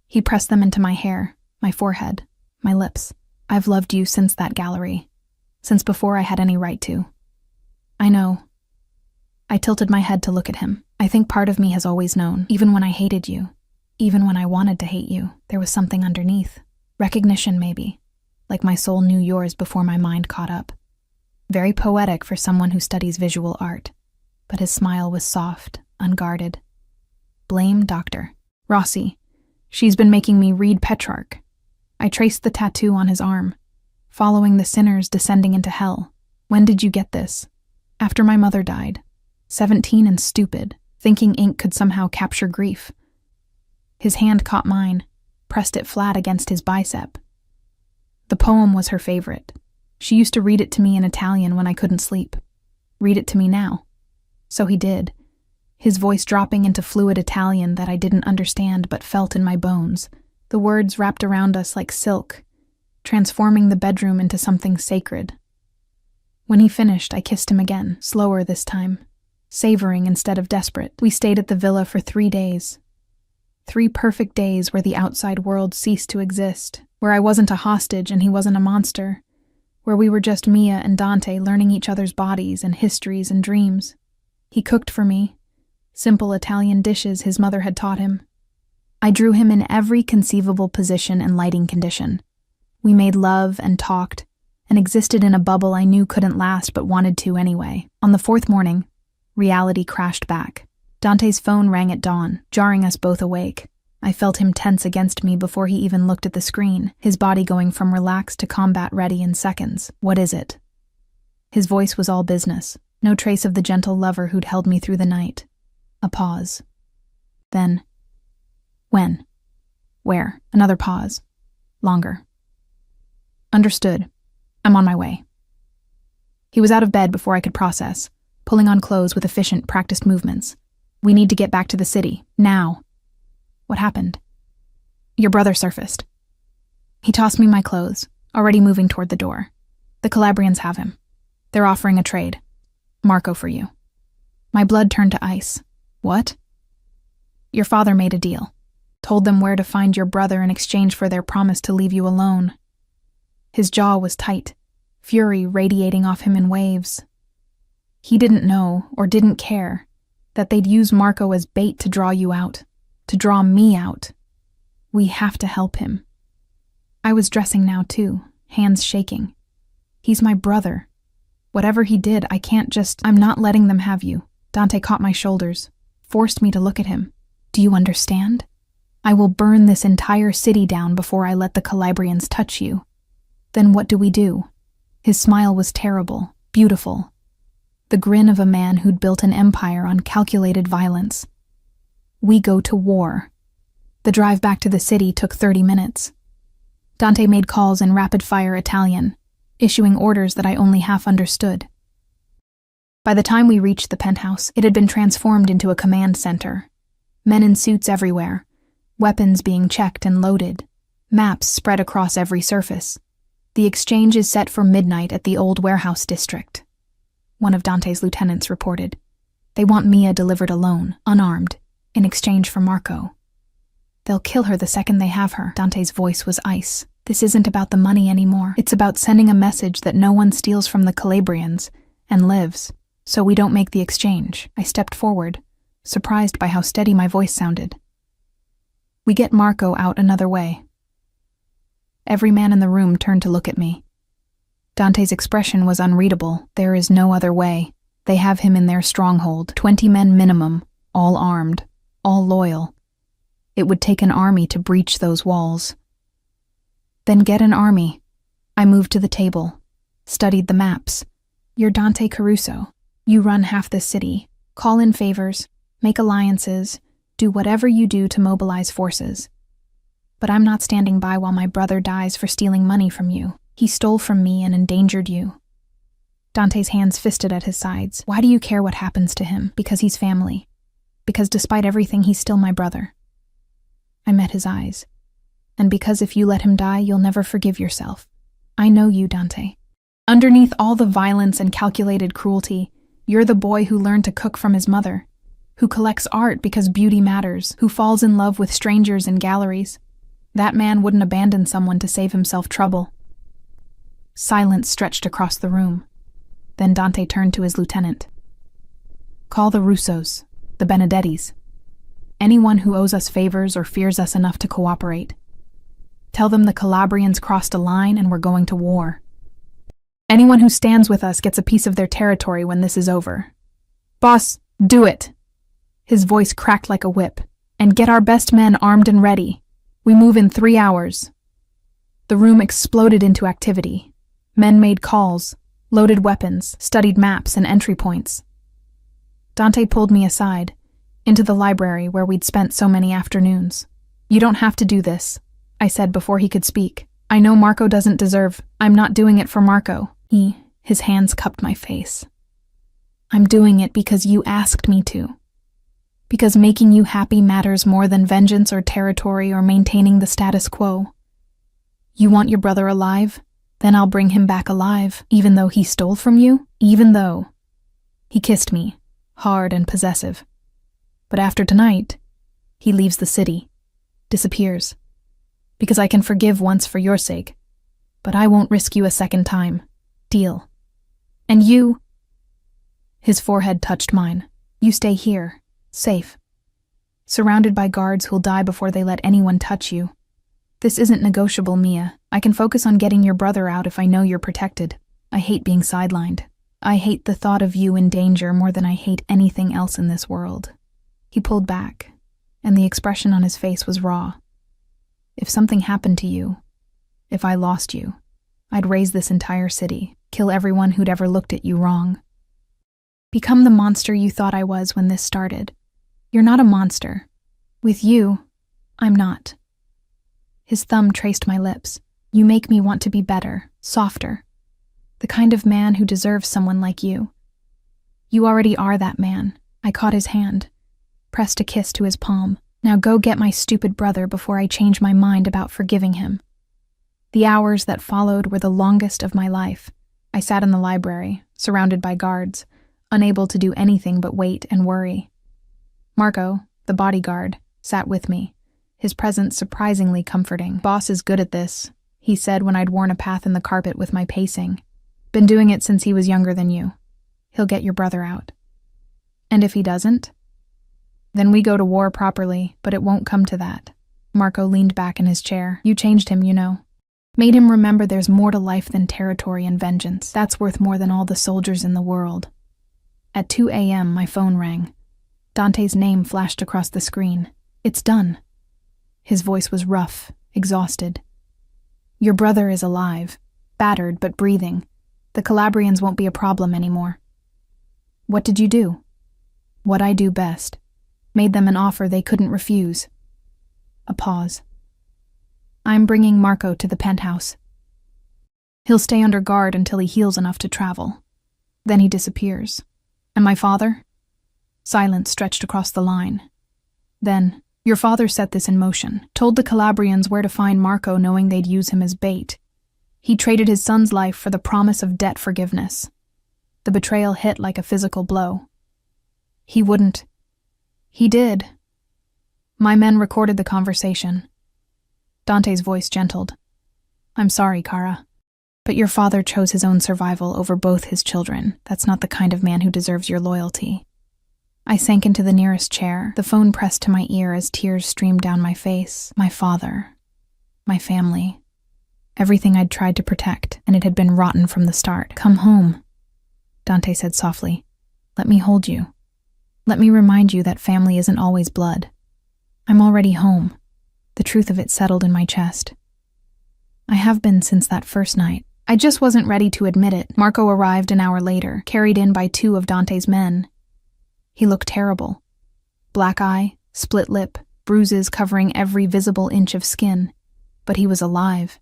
He pressed them into my hair, my forehead, my lips. I've loved you since that gallery, since before I had any right to. I know. I tilted my head to look at him. I think part of me has always known, even when I hated you, even when I wanted to hate you, there was something underneath. Recognition, maybe. Like my soul knew yours before my mind caught up. Very poetic for someone who studies visual art, but his smile was soft, unguarded. Blame Dr. Rossi. She's been making me read Petrarch. I traced the tattoo on his arm, following the sinners descending into hell. When did you get this? After my mother died. 17 and stupid, thinking ink could somehow capture grief. His hand caught mine, pressed it flat against his bicep. The poem was her favorite. She used to read it to me in Italian when I couldn't sleep. Read it to me now. So he did, his voice dropping into fluid Italian that I didn't understand but felt in my bones. The words wrapped around us like silk, transforming the bedroom into something sacred. When he finished, I kissed him again, slower this time, savoring instead of desperate. We stayed at the villa for 3 days. 3 perfect days where the outside world ceased to exist, where I wasn't a hostage and he wasn't a monster, where we were just Mia and Dante learning each other's bodies and histories and dreams. He cooked for me, simple Italian dishes his mother had taught him. I drew him in every conceivable position and lighting condition. We made love and talked, and existed in a bubble I knew couldn't last but wanted to anyway. On the 4th morning, reality crashed back. Dante's phone rang at dawn, jarring us both awake. I felt him tense against me before he even looked at the screen, his body going from relaxed to combat-ready in seconds. What is it? His voice was all business, no trace of the gentle lover who'd held me through the night. A pause. Then, when? Where? Another pause. Longer. Understood. I'm on my way. He was out of bed before I could process, pulling on clothes with efficient, practiced movements. We need to get back to the city, now. What happened? Your brother surfaced. He tossed me my clothes, already moving toward the door. The Calabrians have him. They're offering a trade. Marco for you. My blood turned to ice. What? Your father made a deal. Told them where to find your brother in exchange for their promise to leave you alone. His jaw was tight, fury radiating off him in waves. He didn't know, or didn't care, that they'd use Marco as bait to draw you out, to draw me out. We have to help him. I was dressing now too, hands shaking. He's my brother. Whatever he did, I'm not letting them have you. Dante caught my shoulders, forced me to look at him. Do you understand? I will burn this entire city down before I let the Calabrians touch you. Then what do we do? His smile was terrible, beautiful. The grin of a man who'd built an empire on calculated violence. We go to war. The drive back to the city took 30 minutes. Dante made calls in rapid-fire Italian, issuing orders that I only half understood. By the time we reached the penthouse, it had been transformed into a command center. Men in suits everywhere, weapons being checked and loaded, maps spread across every surface. The exchange is set for midnight at the old warehouse district. One of Dante's lieutenants reported. They want Mia delivered alone, unarmed, in exchange for Marco. They'll kill her the second they have her. Dante's voice was ice. This isn't about the money anymore. It's about sending a message that no one steals from the Calabrians and lives, so we don't make the exchange. I stepped forward, surprised by how steady my voice sounded. We get Marco out another way. Every man in the room turned to look at me. Dante's expression was unreadable. There is no other way. They have him in their stronghold, 20 men minimum, all armed, all loyal. It would take an army to breach those walls. Then get an army. I moved to the table, studied the maps. You're Dante Caruso. You run half the city, call in favors, make alliances, do whatever you do to mobilize forces. But I'm not standing by while my brother dies for stealing money from you. He stole from me and endangered you. Dante's hands fisted at his sides. Why do you care what happens to him? Because he's family. Because despite everything, he's still my brother. I met his eyes. And because if you let him die, you'll never forgive yourself. I know you, Dante. Underneath all the violence and calculated cruelty, you're the boy who learned to cook from his mother, who collects art because beauty matters, who falls in love with strangers in galleries. That man wouldn't abandon someone to save himself trouble. Silence stretched across the room. Then Dante turned to his lieutenant. Call the Russos, the Benedettis. Anyone who owes us favors or fears us enough to cooperate. Tell them the Calabrians crossed a line and we're going to war. Anyone who stands with us gets a piece of their territory when this is over. Boss, do it! His voice cracked like a whip. And get our best men armed and ready. We move in 3 hours. The room exploded into activity. Men made calls, loaded weapons, studied maps and entry points. Dante pulled me aside, into the library where we'd spent so many afternoons. You don't have to do this, I said before he could speak. I know Marco doesn't deserve. I'm not doing it for Marco. His hands cupped my face. I'm doing it because you asked me to. Because making you happy matters more than vengeance or territory or maintaining the status quo. You want your brother alive? Then I'll bring him back alive, even though he stole from you? Even though. He kissed me, hard and possessive. But after tonight, he leaves the city, disappears. Because I can forgive once for your sake, but I won't risk you a second time. Deal. And you... His forehead touched mine. You stay here, safe. Surrounded by guards who'll die before they let anyone touch you. This isn't negotiable, Mia. I can focus on getting your brother out if I know you're protected. I hate being sidelined. I hate the thought of you in danger more than I hate anything else in this world. He pulled back, and the expression on his face was raw. If something happened to you, if I lost you, I'd raze this entire city, kill everyone who'd ever looked at you wrong. Become the monster you thought I was when this started. You're not a monster. With you, I'm not. His thumb traced my lips. You make me want to be better, softer. The kind of man who deserves someone like you. You already are that man. I caught his hand, pressed a kiss to his palm. Now go get my stupid brother before I change my mind about forgiving him. The hours that followed were the longest of my life. I sat in the library, surrounded by guards, unable to do anything but wait and worry. Marco, the bodyguard, sat with me, his presence surprisingly comforting. Boss is good at this, he said when I'd worn a path in the carpet with my pacing. Been doing it since he was younger than you. He'll get your brother out. And if he doesn't? Then we go to war properly, but it won't come to that. Marco leaned back in his chair. You changed him, you know. Made him remember there's more to life than territory and vengeance. That's worth more than all the soldiers in the world. At 2 a.m., my phone rang. Dante's name flashed across the screen. It's done. His voice was rough, exhausted. Your brother is alive, battered but breathing. The Calabrians won't be a problem anymore. What did you do? What I do best. Made them an offer they couldn't refuse. A pause. I'm bringing Marco to the penthouse. He'll stay under guard until he heals enough to travel. Then he disappears. And my father? Silence stretched across the line. Then, your father set this in motion, told the Calabrians where to find Marco knowing they'd use him as bait. He traded his son's life for the promise of debt forgiveness. The betrayal hit like a physical blow. He wouldn't. He did. My men recorded the conversation. Dante's voice gentled. I'm sorry, Kara. But your father chose his own survival over both his children. That's not the kind of man who deserves your loyalty. I sank into the nearest chair, the phone pressed to my ear as tears streamed down my face. My father. My family. Everything I'd tried to protect, and it had been rotten from the start. Come home, Dante said softly. Let me hold you. Let me remind you that family isn't always blood. I'm already home. The truth of it settled in my chest. I have been since that first night. I just wasn't ready to admit it. Marco arrived an hour later, carried in by 2 of Dante's men. He looked terrible. Black eye, split lip, bruises covering every visible inch of skin. But he was alive,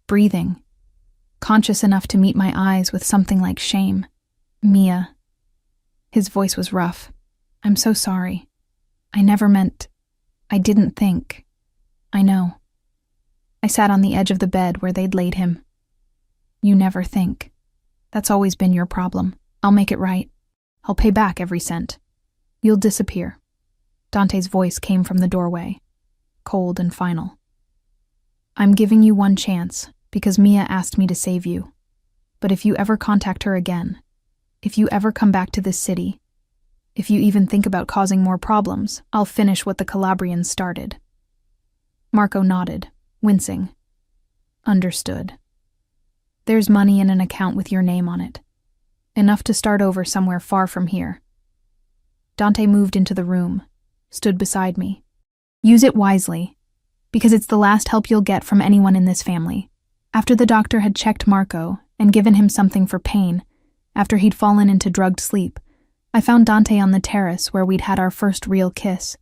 breathing, conscious enough to meet my eyes with something like shame. Mia. His voice was rough. I'm so sorry. I never meant... I didn't think. I know. I sat on the edge of the bed where they'd laid him. You never think. That's always been your problem. I'll make it right. I'll pay back every cent. You'll disappear. Dante's voice came from the doorway, cold and final. I'm giving you one chance, because Mia asked me to save you. But if you ever contact her again, if you ever come back to this city, if you even think about causing more problems, I'll finish what the Calabrians started. Marco nodded, wincing. Understood. There's money in an account with your name on it. Enough to start over somewhere far from here. Dante moved into the room, stood beside me. Use it wisely, because it's the last help you'll get from anyone in this family. After the doctor had checked Marco and given him something for pain, after he'd fallen into drugged sleep, I found Dante on the terrace where we'd had our first real kiss.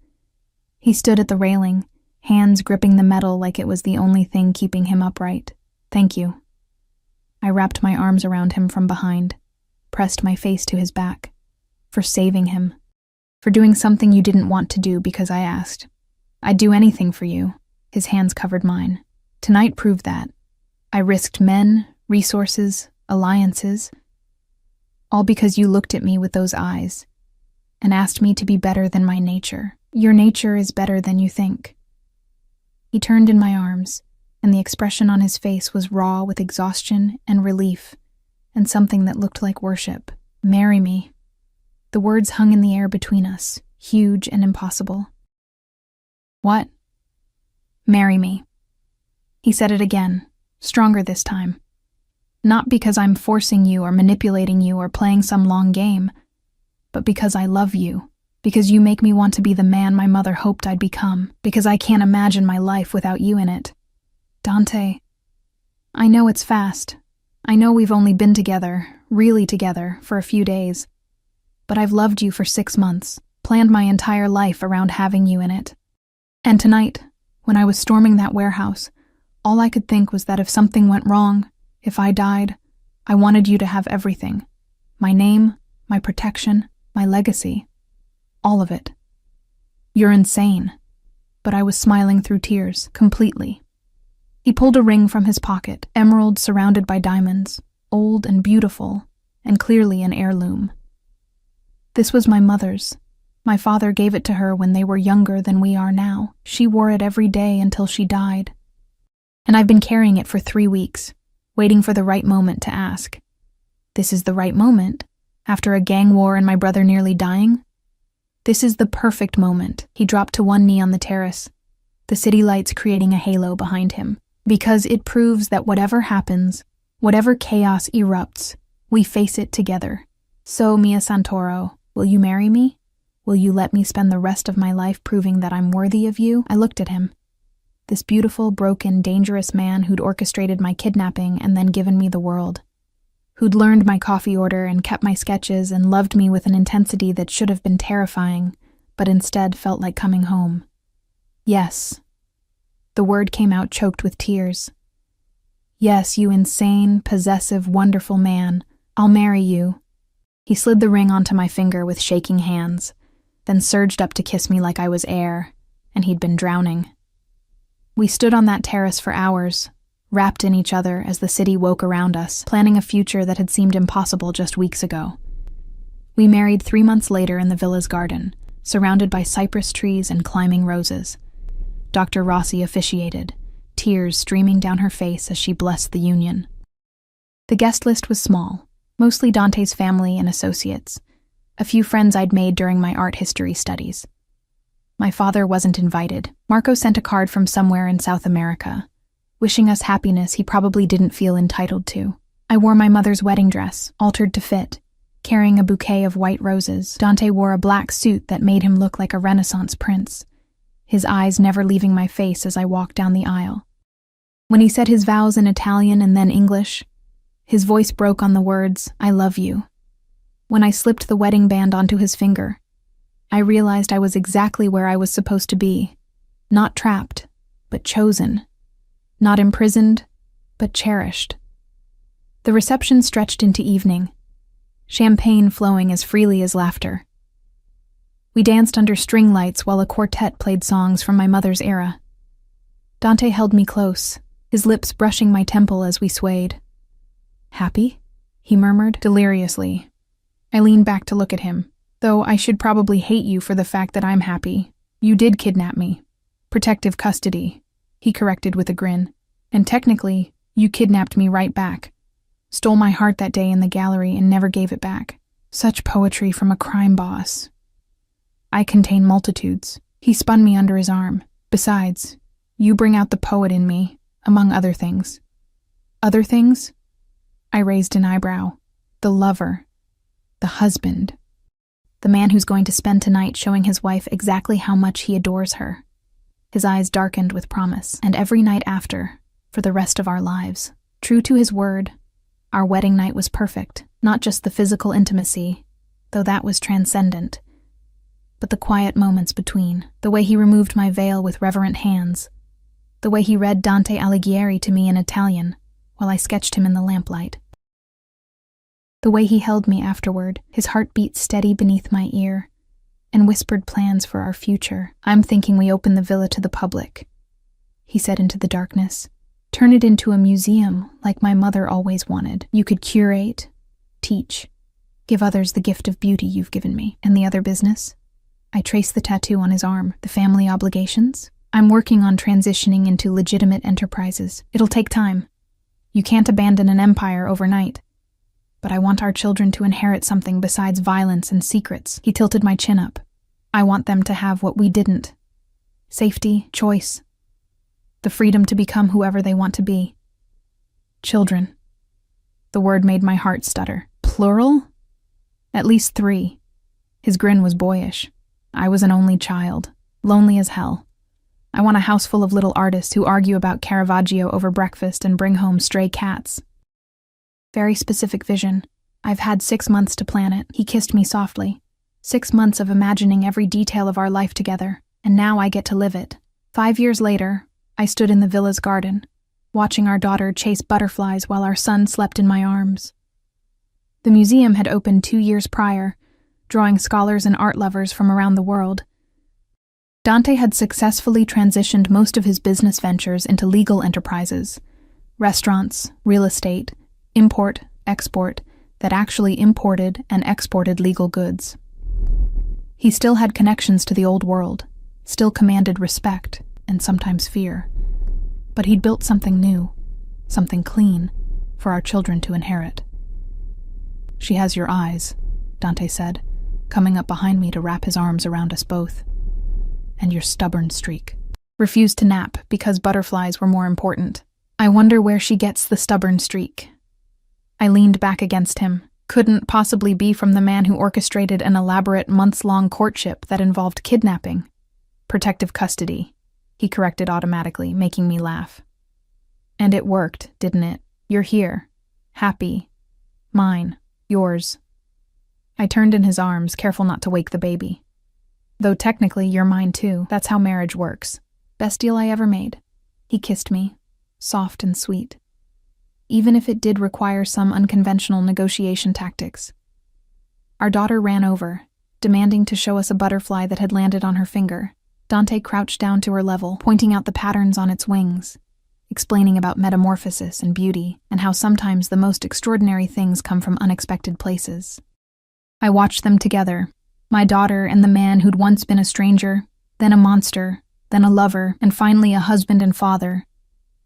He stood at the railing, hands gripping the metal like it was the only thing keeping him upright. Thank you. I wrapped my arms around him from behind, pressed my face to his back. For saving him. For doing something you didn't want to do because I asked. I'd do anything for you. His hands covered mine. Tonight proved that. I risked men, resources, alliances, all because you looked at me with those eyes and asked me to be better than my nature. Your nature is better than you think. He turned in my arms, and the expression on his face was raw with exhaustion and relief, and something that looked like worship. Marry me. The words hung in the air between us, huge and impossible. What? Marry me. He said it again, stronger this time. Not because I'm forcing you or manipulating you or playing some long game, but because I love you, because you make me want to be the man my mother hoped I'd become, because I can't imagine my life without you in it. Dante, I know it's fast. I know we've only been together, really together, for a few days. But I've loved you for 6 months, planned my entire life around having you in it. And tonight, when I was storming that warehouse, all I could think was that if something went wrong, if I died, I wanted you to have everything. My name, my protection, my legacy. All of it. You're insane. But I was smiling through tears, completely. He pulled a ring from his pocket, emerald surrounded by diamonds, old and beautiful, and clearly an heirloom. This was my mother's. My father gave it to her when they were younger than we are now. She wore it every day until she died. And I've been carrying it for 3 weeks, waiting for the right moment to ask. This is the right moment? After a gang war and my brother nearly dying? This is the perfect moment. He dropped to one knee on the terrace, the city lights creating a halo behind him. Because it proves that whatever happens, whatever chaos erupts, we face it together. So, Mia Santoro, will you marry me? Will you let me spend the rest of my life proving that I'm worthy of you? I looked at him. This beautiful, broken, dangerous man who'd orchestrated my kidnapping and then given me the world. Who'd learned my coffee order and kept my sketches and loved me with an intensity that should have been terrifying, but instead felt like coming home. Yes. The word came out choked with tears. Yes, you insane, possessive, wonderful man. I'll marry you. He slid the ring onto my finger with shaking hands, then surged up to kiss me like I was air, and he'd been drowning. We stood on that terrace for hours, wrapped in each other as the city woke around us, planning a future that had seemed impossible just weeks ago. We married 3 months later in the villa's garden, surrounded by cypress trees and climbing roses. Dr. Rossi officiated, tears streaming down her face as she blessed the union. The guest list was small, mostly Dante's family and associates, a few friends I'd made during my art history studies. My father wasn't invited. Marco sent a card from somewhere in South America, wishing us happiness he probably didn't feel entitled to. I wore my mother's wedding dress, altered to fit, carrying a bouquet of white roses. Dante wore a black suit that made him look like a Renaissance prince, his eyes never leaving my face as I walked down the aisle. When he said his vows in Italian and then English, his voice broke on the words, "I love you." When I slipped the wedding band onto his finger, I realized I was exactly where I was supposed to be, not trapped, but chosen, not imprisoned, but cherished. The reception stretched into evening, champagne flowing as freely as laughter. We danced under string lights while a quartet played songs from my mother's era. Dante held me close, his lips brushing my temple as we swayed. "Happy?" he murmured, deliriously. I leaned back to look at him. "Though I should probably hate you for the fact that I'm happy. You did kidnap me. Protective custody," he corrected with a grin. "And technically, you kidnapped me right back. Stole my heart that day in the gallery and never gave it back. Such poetry from a crime boss. I contain multitudes." He spun me under his arm. "Besides, you bring out the poet in me, among other things." "Other things?" I raised an eyebrow. "The lover. The husband. The man who's going to spend tonight showing his wife exactly how much he adores her." His eyes darkened with promise. "And every night after, for the rest of our lives." True to his word, our wedding night was perfect, not just the physical intimacy, though that was transcendent, but the quiet moments between, the way he removed my veil with reverent hands, the way he read Dante Alighieri to me in Italian, while I sketched him in the lamplight. The way he held me afterward, his heartbeat steady beneath my ear, and whispered plans for our future. "I'm thinking we open the villa to the public," he said into the darkness. "Turn it into a museum like my mother always wanted. You could curate, teach, give others the gift of beauty you've given me. And the other business?" I traced the tattoo on his arm. "The family obligations? I'm working on transitioning into legitimate enterprises. It'll take time. You can't abandon an empire overnight. But I want our children to inherit something besides violence and secrets." He tilted my chin up. "I want them to have what we didn't. Safety, choice, the freedom to become whoever they want to be." Children. The word made my heart stutter. Plural? At least 3. His grin was boyish. I was an only child, lonely as hell. I want a house full of little artists who argue about Caravaggio over breakfast and bring home stray cats. Very specific vision. I've had 6 months to plan it. He kissed me softly. 6 months of imagining every detail of our life together, and now I get to live it. 5 years later, I stood in the villa's garden, watching our daughter chase butterflies while our son slept in my arms. The museum had opened 2 years prior, drawing scholars and art lovers from around the world. Dante had successfully transitioned most of his business ventures into legal enterprises, restaurants, real estate, import, export, that actually imported and exported legal goods. He still had connections to the old world, still commanded respect and sometimes fear. But he'd built something new, something clean, for our children to inherit. "She has your eyes," Dante said, coming up behind me to wrap his arms around us both. "And your stubborn streak. Refused to nap because butterflies were more important. I wonder where she gets the stubborn streak." I leaned back against him. Couldn't possibly be from the man who orchestrated an elaborate months-long courtship that involved kidnapping. "Protective custody," he corrected automatically, making me laugh. "And it worked, didn't it? You're here. Happy. Mine. Yours." I turned in his arms, careful not to wake the baby. "Though technically you're mine too. That's how marriage works. Best deal I ever made." He kissed me, soft and sweet, even if it did require some unconventional negotiation tactics. Our daughter ran over, demanding to show us a butterfly that had landed on her finger. Dante crouched down to her level, pointing out the patterns on its wings, explaining about metamorphosis and beauty, and how sometimes the most extraordinary things come from unexpected places. I watched them together, my daughter and the man who'd once been a stranger, then a monster, then a lover, and finally a husband and father,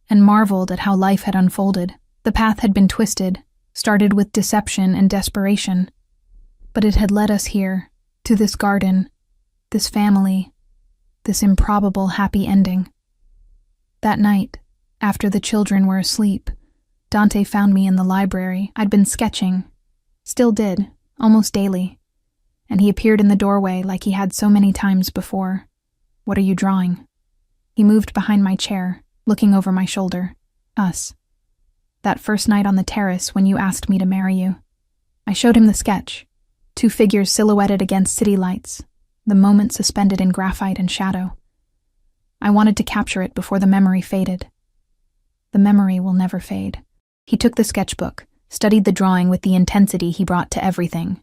and marveled at how life had unfolded. The path had been twisted, started with deception and desperation, but it had led us here, to this garden, this family, this improbable happy ending. That night, after the children were asleep, Dante found me in the library. I'd been sketching, still did, almost daily, and he appeared in the doorway like he had so many times before. "What are you drawing?" He moved behind my chair, looking over my shoulder. "Us. That first night on the terrace when you asked me to marry you." I showed him the sketch, 2 figures silhouetted against city lights, the moment suspended in graphite and shadow. I wanted to capture it before the memory faded. The memory will never fade. He took the sketchbook, studied the drawing with the intensity he brought to everything.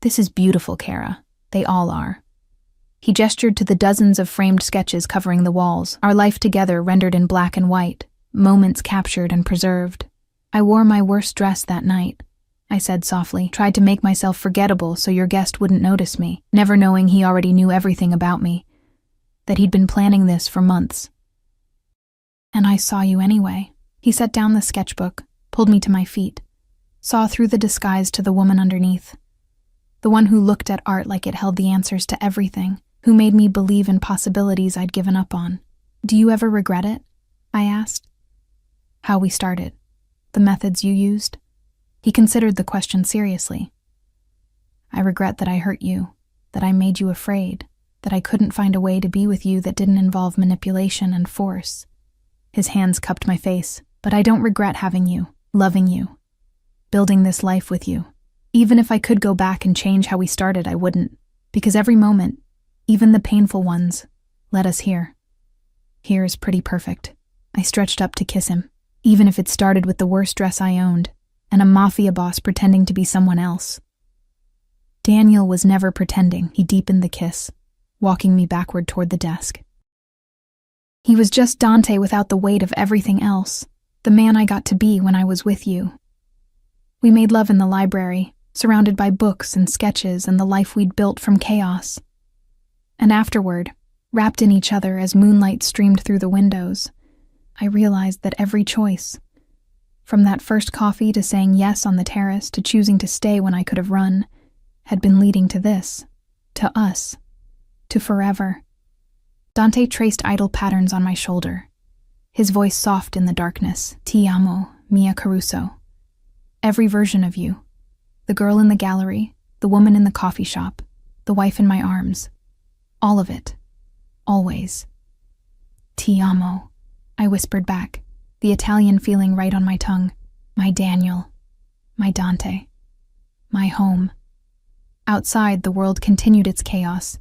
"This is beautiful, Kara. They all are." He gestured to the dozens of framed sketches covering the walls, our life together rendered in black and white, moments captured and preserved. "I wore my worst dress that night," I said softly, "tried to make myself forgettable so your guest wouldn't notice me, never knowing he already knew everything about me, that he'd been planning this for months. And I saw you anyway." He set down the sketchbook, pulled me to my feet, saw through the disguise to the woman underneath, the one who looked at art like it held the answers to everything, who made me believe in possibilities I'd given up on. "Do you ever regret it?" I asked. "How we started. The methods you used?" He considered the question seriously. "I regret that I hurt you, that I made you afraid, that I couldn't find a way to be with you that didn't involve manipulation and force." His hands cupped my face. "But I don't regret having you, loving you, building this life with you. Even if I could go back and change how we started, I wouldn't, because every moment, even the painful ones, led us here. Here is pretty perfect." I stretched up to kiss him. even if it started with the worst dress I owned, and a mafia boss pretending to be someone else. Daniel was never pretending. He deepened the kiss, walking me backward toward the desk. He was just Dante without the weight of everything else, the man I got to be when I was with you. We made love in the library, surrounded by books and sketches and the life we'd built from chaos. And afterward, wrapped in each other as moonlight streamed through the windows, I realized that every choice, from that first coffee to saying yes on the terrace to choosing to stay when I could have run, had been leading to this, to us, to forever. Dante traced idle patterns on my shoulder, his voice soft in the darkness. Ti amo, mia Caruso. Every version of you. The girl in the gallery, the woman in the coffee shop, the wife in my arms. All of it. Always. Ti amo, I whispered back, the Italian feeling right on my tongue. My Daniel. My Dante. My home. Outside, the world continued its chaos.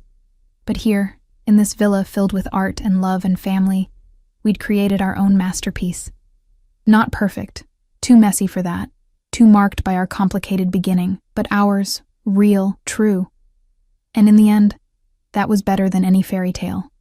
But here, in this villa filled with art and love and family, we'd created our own masterpiece. Not perfect, too messy for that, too marked by our complicated beginning, but ours, real, true. And in the end, that was better than any fairy tale.